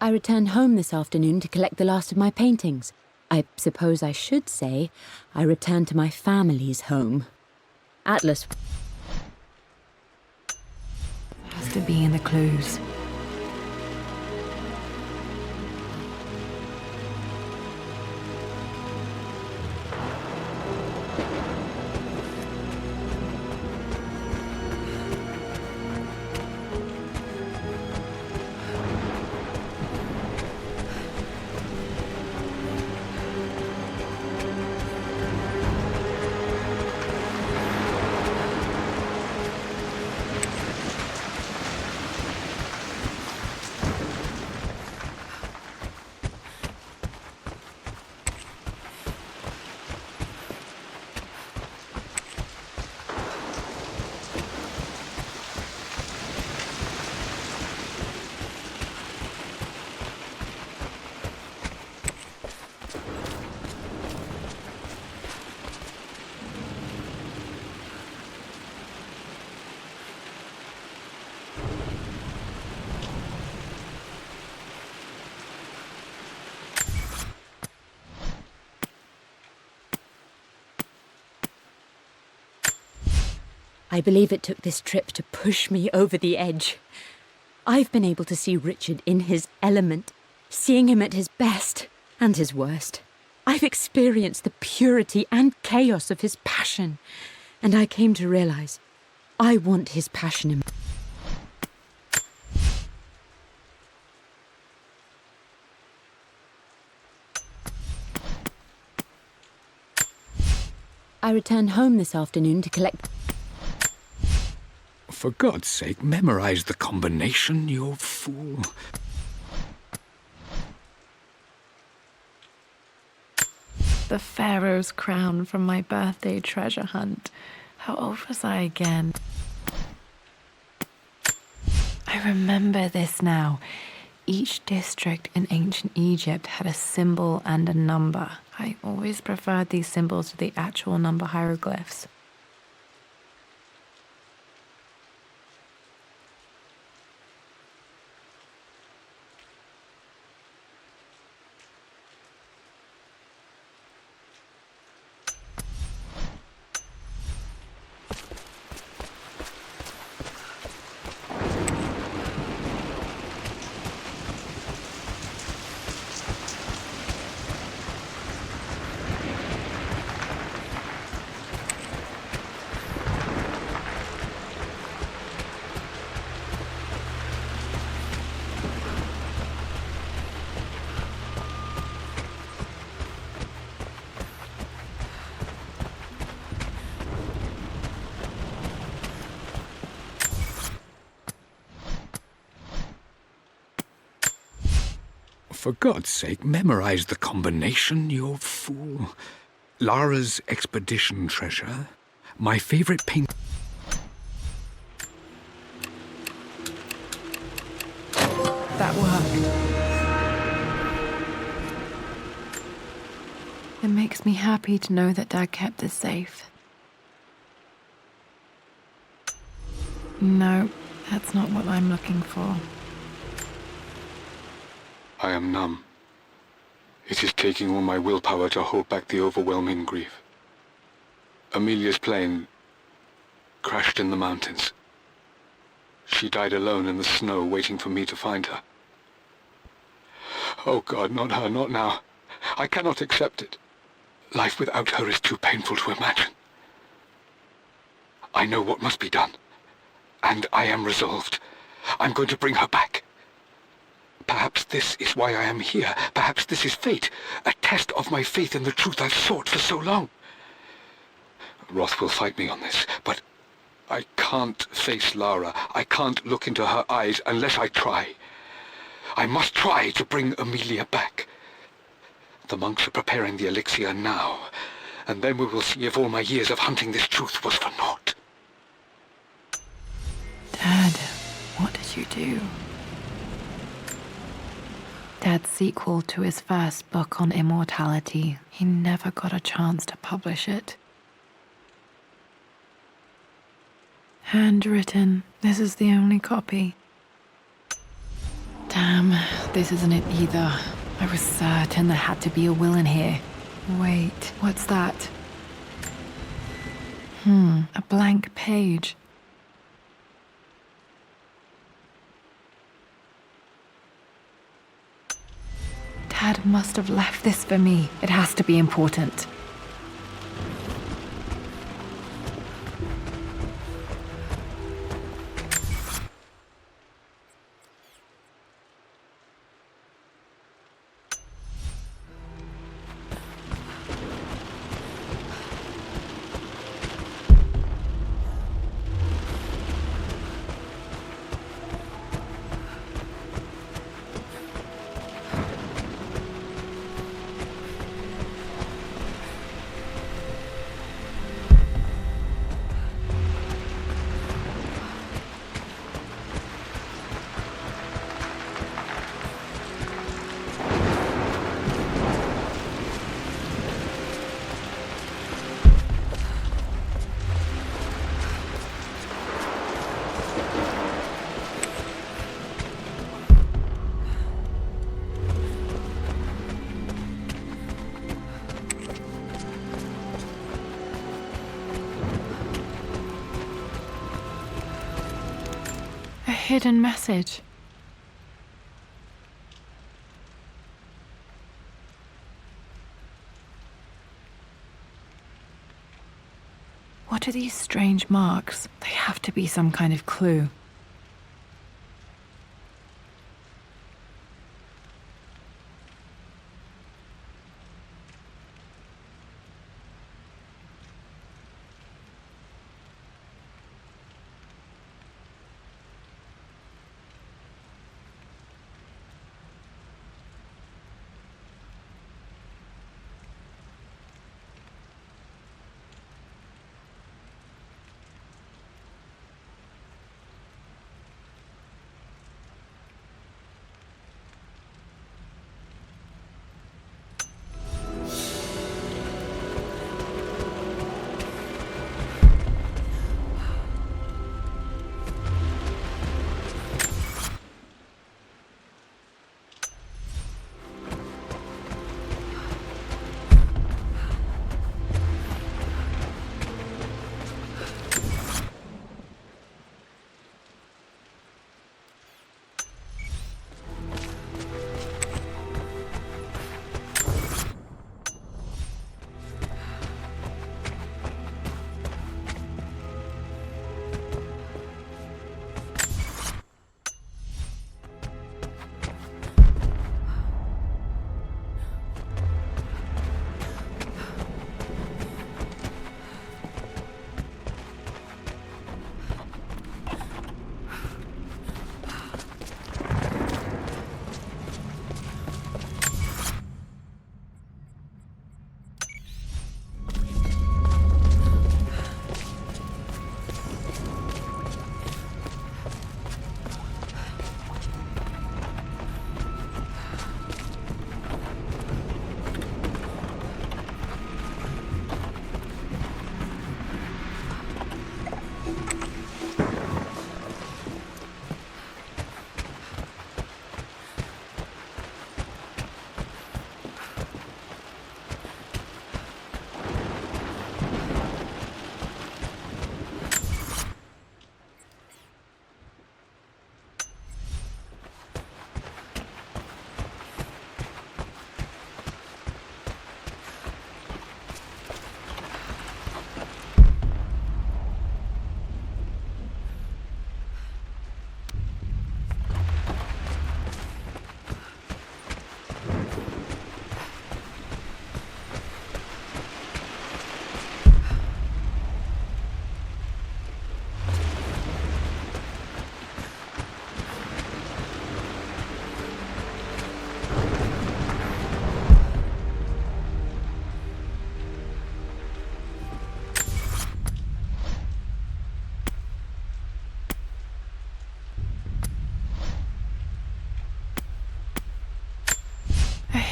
I returned home this afternoon to collect the last of my paintings. I suppose I should say I returned to my family's home. Atlas... Has to be in the clues. I believe it took this trip to push me over the edge. I've been able to see Richard in his element, seeing him at his best and his worst. I've experienced the purity and chaos of his passion, and I came to realize I want his passion in I returned home this afternoon to collect... For God's sake, memorize the combination, you fool. The Pharaoh's crown from my birthday treasure hunt. How old was I again? I remember this now. Each district in ancient Egypt had a symbol and a number. I always preferred these symbols to the actual number hieroglyphs. For God's sake, memorize the combination, you fool. Lara's expedition treasure, my favorite paint... That worked. It makes me happy to know that Dad kept this safe. No, that's not what I'm looking for. I am numb. It is taking all my willpower to hold back the overwhelming grief. Amelia's plane crashed in the mountains. She died alone in the snow, waiting for me to find her. Oh God, not her, not now. I cannot accept it. Life without her is too painful to imagine. I know what must be done, and I am resolved. I'm going to bring her back. Perhaps this is why I am here. Perhaps this is fate. A test of my faith in the truth I've sought for so long. Roth will fight me on this, but I can't face Lara. I can't look into her eyes unless I try. I must try to bring Amelia back. The monks are preparing the elixir now, and then we will see if all my years of hunting this truth was for naught. Dad, what did you do? Dad's sequel to his first book on immortality. He never got a chance to publish it. Handwritten. This is the only copy. Damn, this isn't it either. I was certain there had to be a will in here. Wait, what's that? A blank page. Dad must have left this for me. It has to be important. A hidden message. What are these strange marks? They have to be some kind of clue.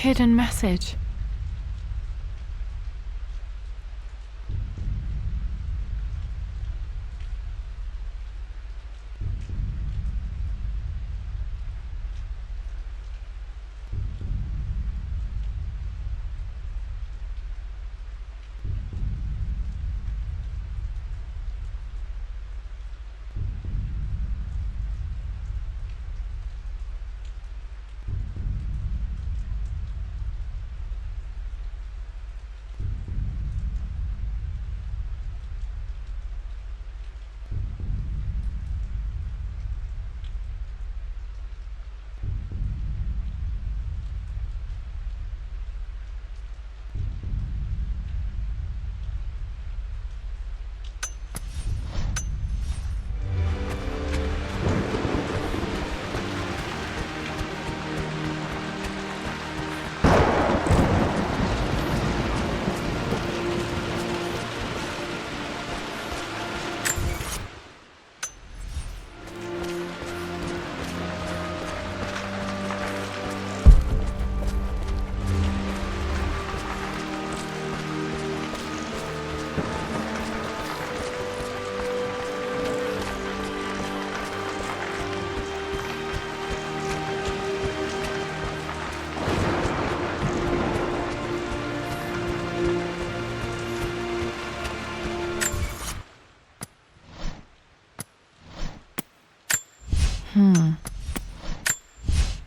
hidden message.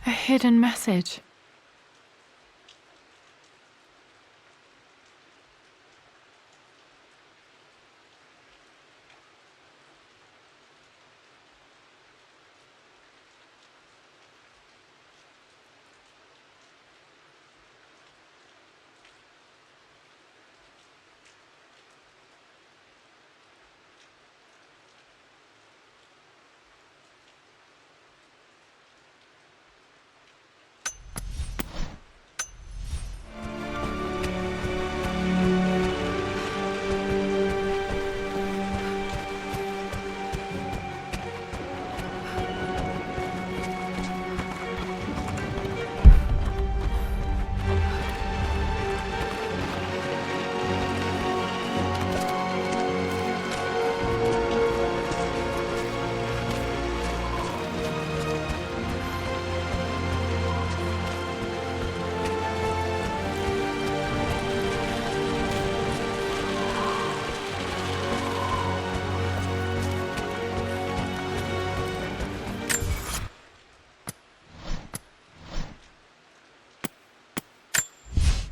A hidden message.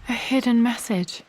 A hidden message.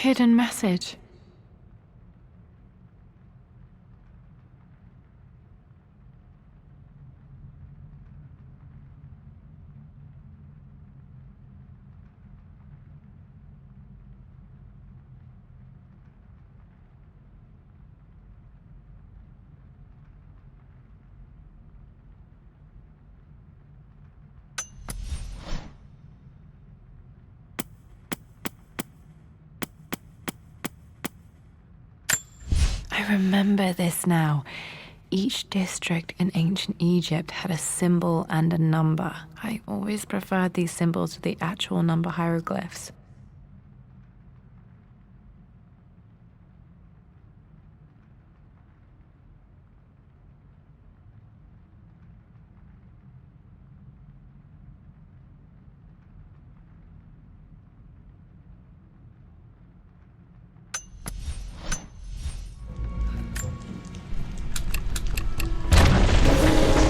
hidden message. I remember this now. Each district in ancient Egypt had a symbol and a number. I always preferred these symbols to the actual number hieroglyphs.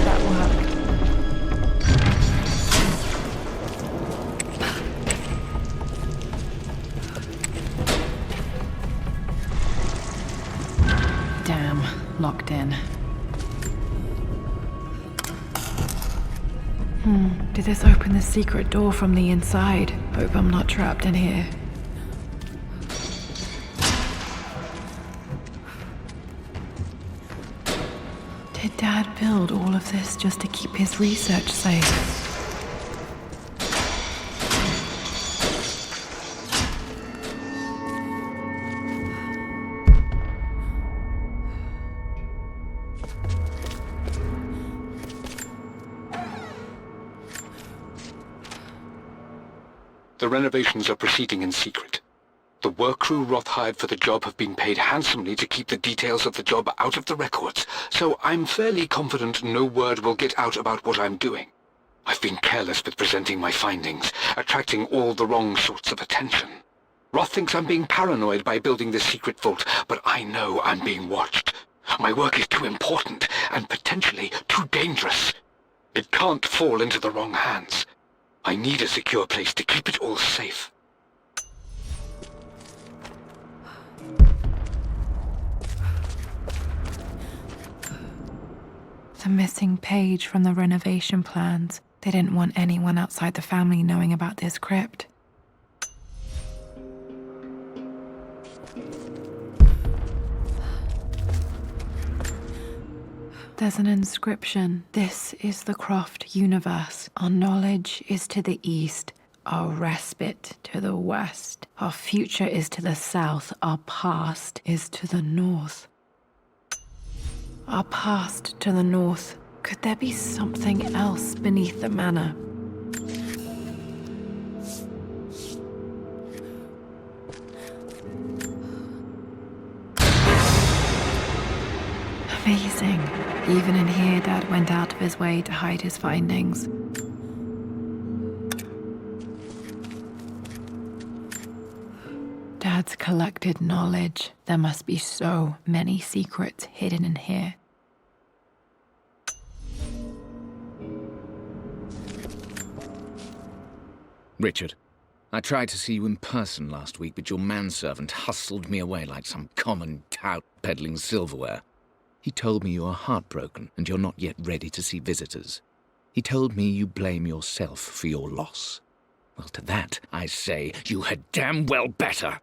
That worked. Damn, locked in. Did this open the secret door from the inside? Hope I'm not trapped in here. Did Dad build all of this just to keep his research safe? The renovations are proceeding in secret. The work crew Roth hired for the job have been paid handsomely to keep the details of the job out of the records, so I'm fairly confident no word will get out about what I'm doing. I've been careless with presenting my findings, attracting all the wrong sorts of attention. Roth thinks I'm being paranoid by building this secret vault, but I know I'm being watched. My work is too important and potentially too dangerous. It can't fall into the wrong hands. I need a secure place to keep it all safe. The missing page from the renovation plans. They didn't want anyone outside the family knowing about this crypt. There's an inscription. This is the Croft universe. Our knowledge is to the east, our respite to the west. Our future is to the south, our past is to the north. Our past to the north. Could there be something else beneath the manor? Amazing. Even in here, Dad went out of his way to hide his findings. Dad's collected knowledge. There must be so many secrets hidden in here. Richard, I tried to see you in person last week, but your manservant hustled me away like some common tout peddling silverware. He told me you are heartbroken and you're not yet ready to see visitors. He told me you blame yourself for your loss. Well, to that, I say you had damn well better.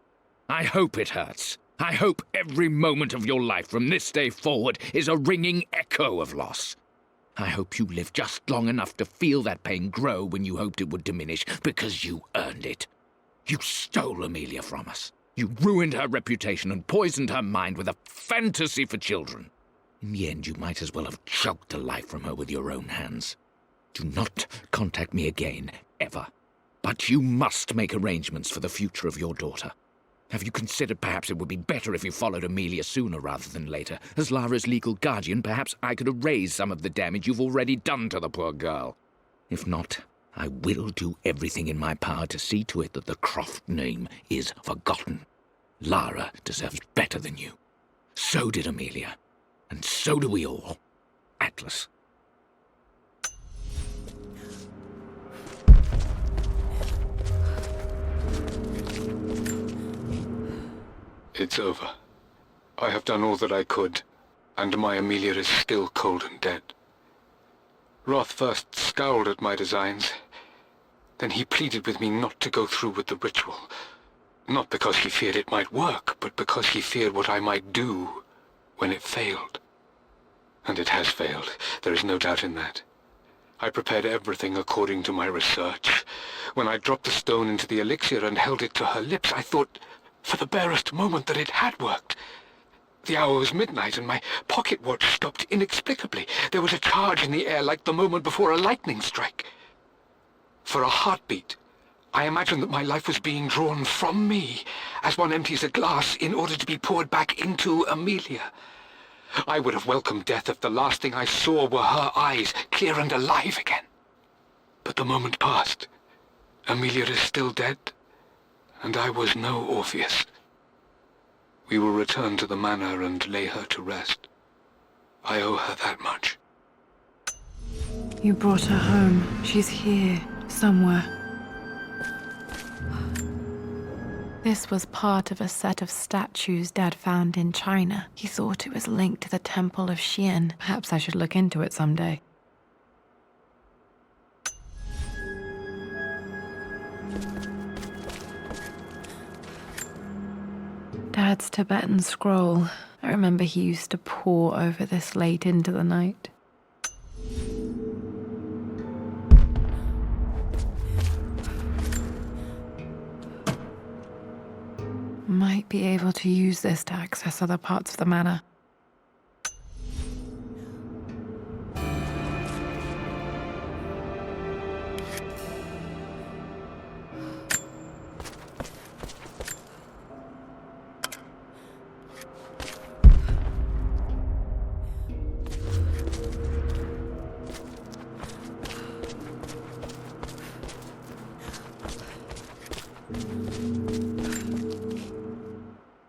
I hope it hurts. I hope every moment of your life from this day forward is a ringing echo of loss. I hope you live just long enough to feel that pain grow when you hoped it would diminish, because you earned it. You stole Amelia from us. You ruined her reputation and poisoned her mind with a fantasy for children. In the end, you might as well have choked the life from her with your own hands. Do not contact me again, ever. But you must make arrangements for the future of your daughter. Have you considered perhaps it would be better if you followed Amelia sooner rather than later? As Lara's legal guardian, perhaps I could erase some of the damage you've already done to the poor girl. If not, I will do everything in my power to see to it that the Croft name is forgotten. Lara deserves better than you. So did Amelia. And so do we all. Atlas. It's over. I have done all that I could, and my Amelia is still cold and dead. Roth first scowled at my designs. Then he pleaded with me not to go through with the ritual. Not because he feared it might work, but because he feared what I might do when it failed. And it has failed. There is no doubt in that. I prepared everything according to my research. When I dropped the stone into the elixir and held it to her lips, I thought for the barest moment that it had worked. The hour was midnight, and my pocket watch stopped inexplicably. There was a charge in the air like the moment before a lightning strike. For a heartbeat, I imagined that my life was being drawn from me, as one empties a glass in order to be poured back into Amelia. I would have welcomed death if the last thing I saw were her eyes, clear and alive again. But the moment passed. Amelia is still dead, and I was no Orpheus. We will return to the Manor and lay her to rest. I owe her that much. You brought her home. She's here, somewhere. This was part of a set of statues Dad found in China. He thought it was linked to the Temple of Xian. Perhaps I should look into it someday. Dad's Tibetan scroll. I remember he used to pore over this late into the night. Might be able to use this to access other parts of the manor.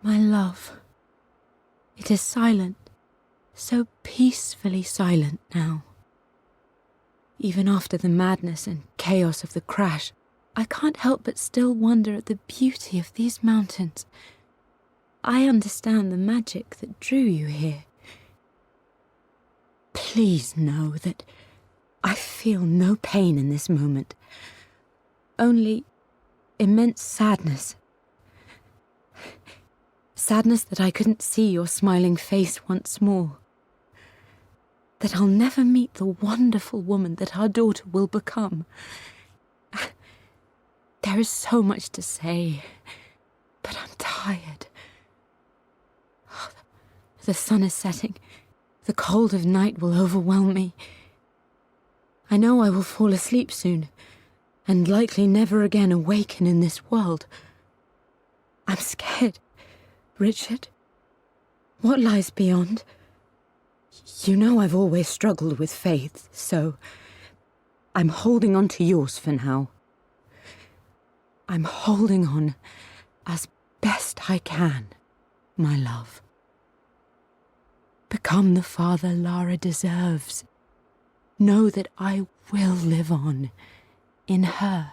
My love, it is silent, so peacefully silent now. Even after the madness and chaos of the crash, I can't help but still wonder at the beauty of these mountains. I understand the magic that drew you here. Please know that I feel no pain in this moment, only immense sadness. Sadness that I couldn't see your smiling face once more. That I'll never meet the wonderful woman that our daughter will become. There is so much to say, but I'm tired. The sun is setting. The cold of night will overwhelm me. I know I will fall asleep soon, and likely never again awaken in this world. I'm scared. Richard, what lies beyond? You know I've always struggled with faith, so I'm holding on to yours for now. I'm holding on as best I can, my love. Become the father Lara deserves. Know that I will live on in her.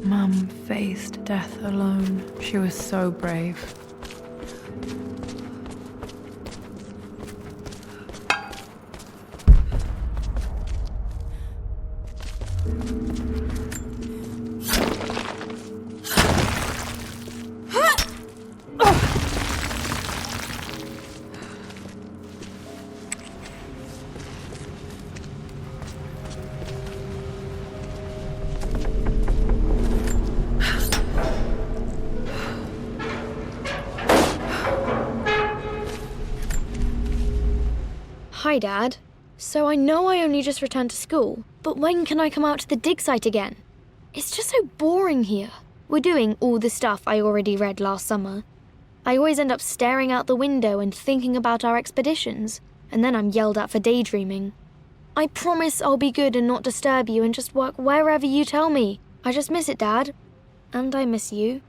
Mum faced death alone. She was so brave. Hi, Dad. So I know I only just returned to school, but when can I come out to the dig site again? It's just so boring here. We're doing all the stuff I already read last summer. I always end up staring out the window and thinking about our expeditions, and then I'm yelled at for daydreaming. I promise I'll be good and not disturb you and just work wherever you tell me. I just miss it, Dad. And I miss you.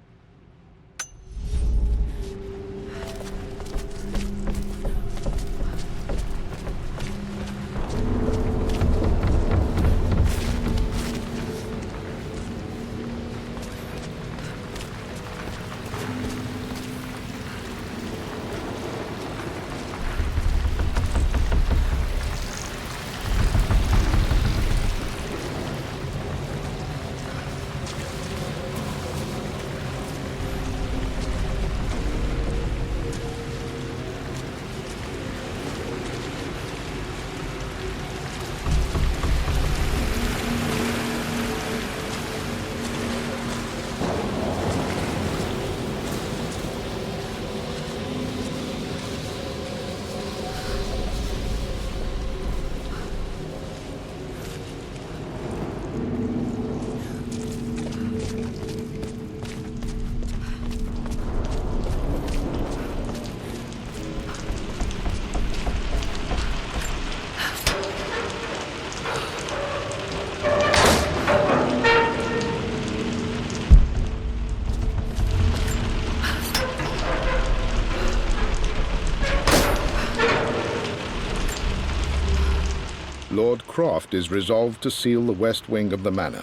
Lord Croft is resolved to seal the west wing of the manor.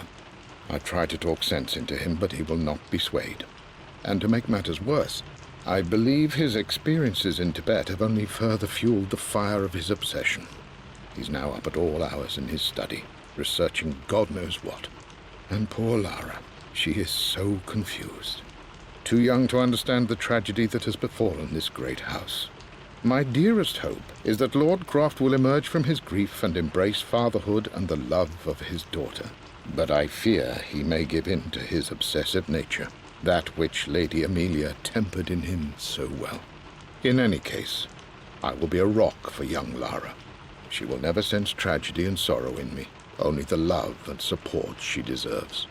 I try to talk sense into him, but he will not be swayed. And to make matters worse, I believe his experiences in Tibet have only further fueled the fire of his obsession. He's now up at all hours in his study, researching God knows what. And poor Lara, she is so confused. Too young to understand the tragedy that has befallen this great house. My dearest hope is that Lord Croft will emerge from his grief and embrace fatherhood and the love of his daughter. But I fear he may give in to his obsessive nature, that which Lady Amelia tempered in him so well. In any case, I will be a rock for young Lara. She will never sense tragedy and sorrow in me, only the love and support she deserves.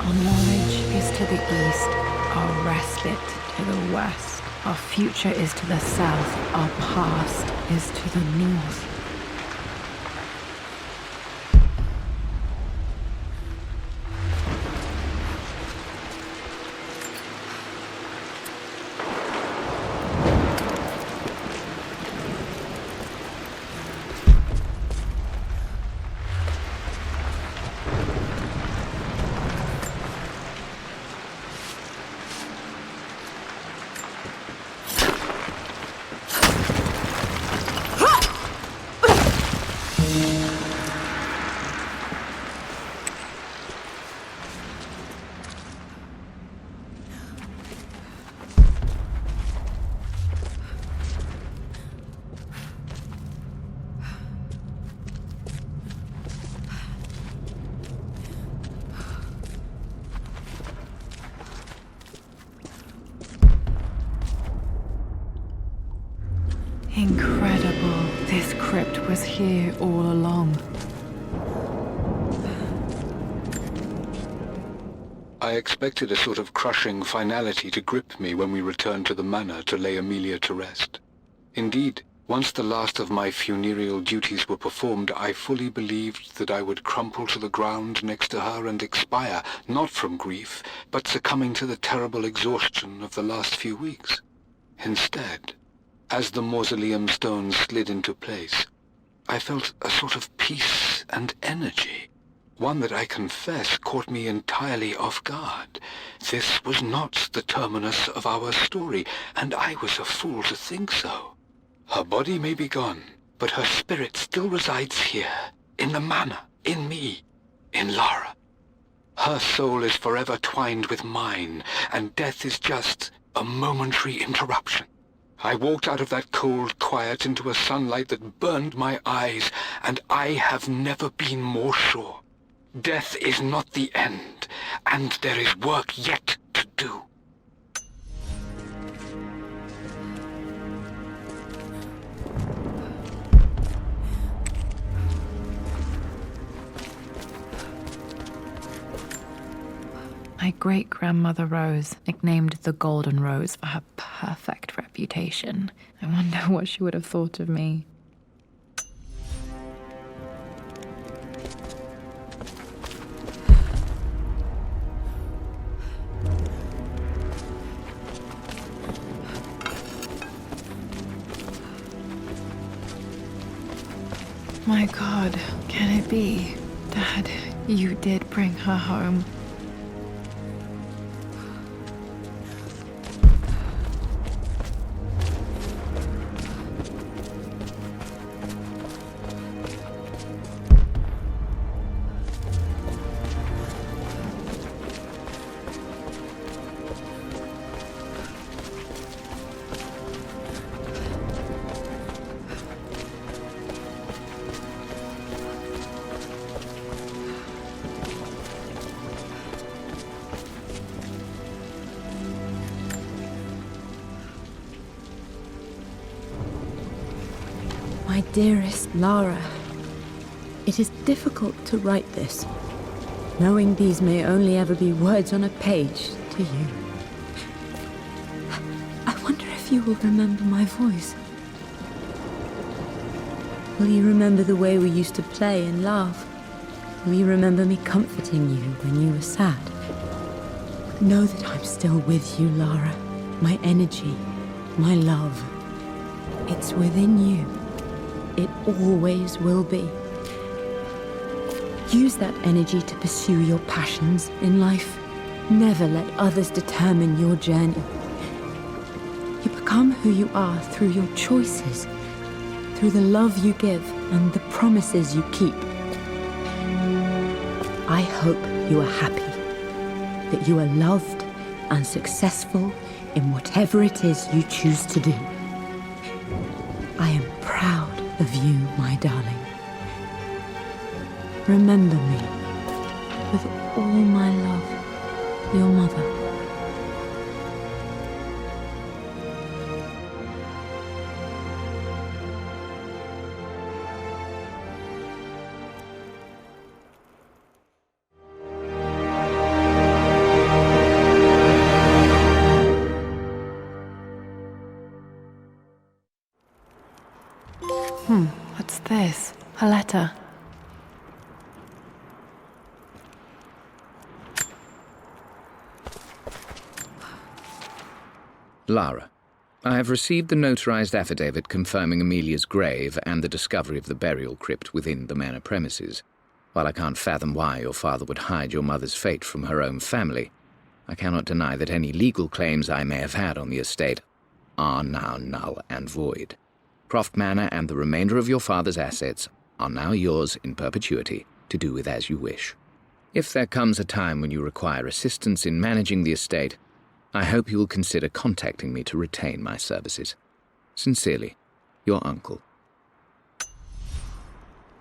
Our knowledge is to the east, our respite to the west. Our future is to the south, our past is to the north. Incredible. This crypt was here all along. I expected a sort of crushing finality to grip me when we returned to the manor to lay Amelia to rest. Indeed, once the last of my funereal duties were performed, I fully believed that I would crumple to the ground next to her and expire, not from grief, but succumbing to the terrible exhaustion of the last few weeks. Instead, as the mausoleum stones slid into place, I felt a sort of peace and energy, one that I confess caught me entirely off guard. This was not the terminus of our story, and I was a fool to think so. Her body may be gone, but her spirit still resides here, in the manor, in me, in Lara. Her soul is forever twined with mine, and death is just a momentary interruption. I walked out of that cold quiet into a sunlight that burned my eyes, and I have never been more sure. Death is not the end, and there is work yet to do. My great-grandmother Rose, nicknamed the Golden Rose for her perfect reputation. I wonder what she would have thought of me. My God, can it be? Dad, you did bring her home. My dearest Lara, it is difficult to write this, knowing these may only ever be words on a page to you. I wonder if you will remember my voice. Will you remember the way we used to play and laugh? Will you remember me comforting you when you were sad? Know that I'm still with you, Lara. My energy, my love. It's within you. It always will be. Use that energy to pursue your passions in life. Never let others determine your journey. You become who you are through your choices, through the love you give and the promises you keep. I hope you are happy, that you are loved and successful in whatever it is you choose to do. I am proud of you, my darling. Remember me, with all my love, your mother. What's this? A letter. Lara, I have received the notarized affidavit confirming Amelia's grave and the discovery of the burial crypt within the manor premises. While I can't fathom why your father would hide your mother's fate from her own family, I cannot deny that any legal claims I may have had on the estate are now null and void. Croft Manor and the remainder of your father's assets are now yours in perpetuity to do with as you wish. If there comes a time when you require assistance in managing the estate, I hope you will consider contacting me to retain my services. Sincerely, your uncle.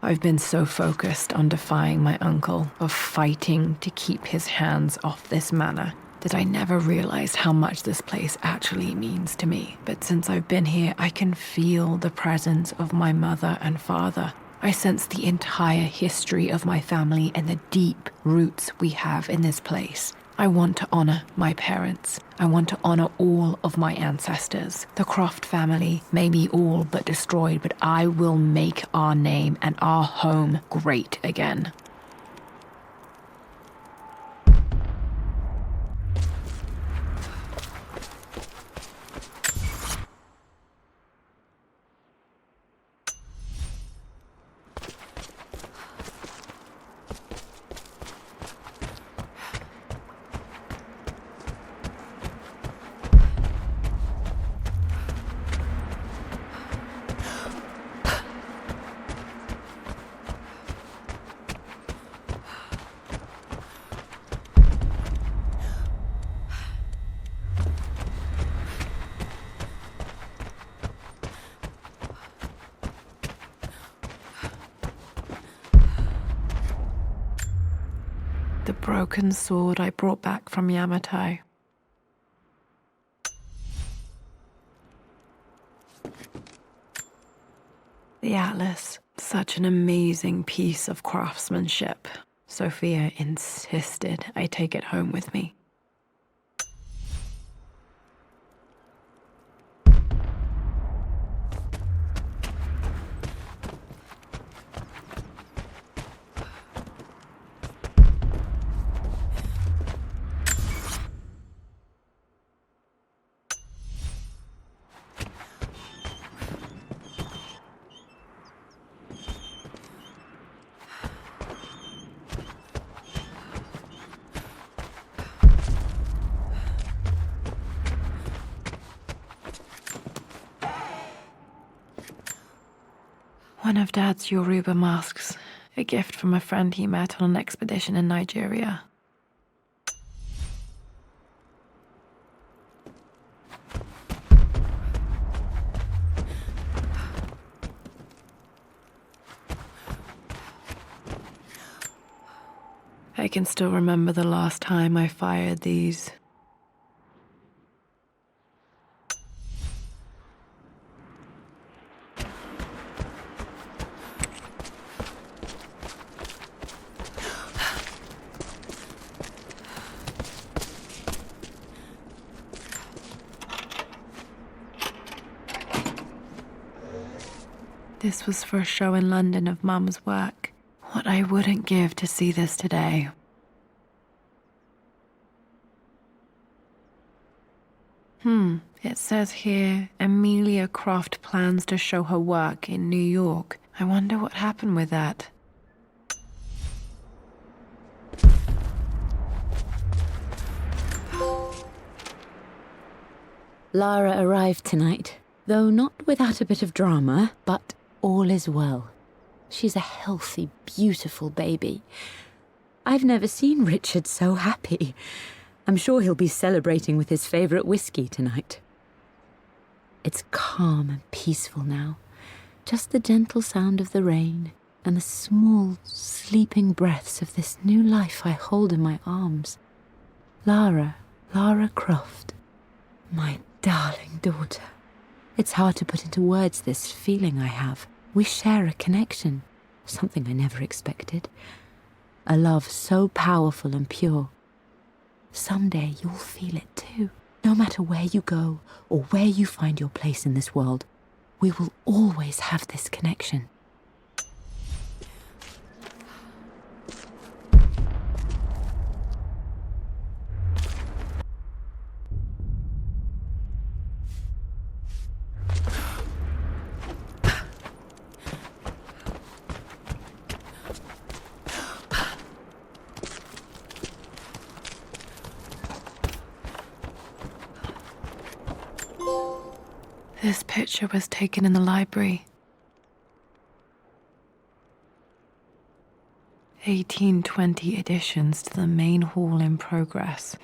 I've been so focused on defying my uncle, of fighting to keep his hands off this manor, that I never realized how much this place actually means to me. But since I've been here, I can feel the presence of my mother and father. I sense the entire history of my family and the deep roots we have in this place. I want to honor my parents. I want to honor all of my ancestors. The Croft family may be all but destroyed, but I will make our name and our home great again. The broken sword I brought back from Yamato. The atlas, such an amazing piece of craftsmanship. Sophia insisted I take it home with me. One of Dad's Yoruba masks, a gift from a friend he met on an expedition in Nigeria. I can still remember the last time I fired these. This was for a show in London of Mum's work. What I wouldn't give to see this today. It says here, Amelia Croft plans to show her work in New York. I wonder what happened with that. Lara arrived tonight, though not without a bit of drama, but all is well. She's a healthy, beautiful baby. I've never seen Richard so happy. I'm sure he'll be celebrating with his favourite whiskey tonight. It's calm and peaceful now. Just the gentle sound of the rain and the small, sleeping breaths of this new life I hold in my arms. Lara Croft, my darling daughter. It's hard to put into words this feeling I have. We share a connection, something I never expected. A love so powerful and pure. Someday you'll feel it too. No matter where you go or where you find your place in this world, we will always have this connection. This picture was taken in the library. 1820 additions to the main hall in progress.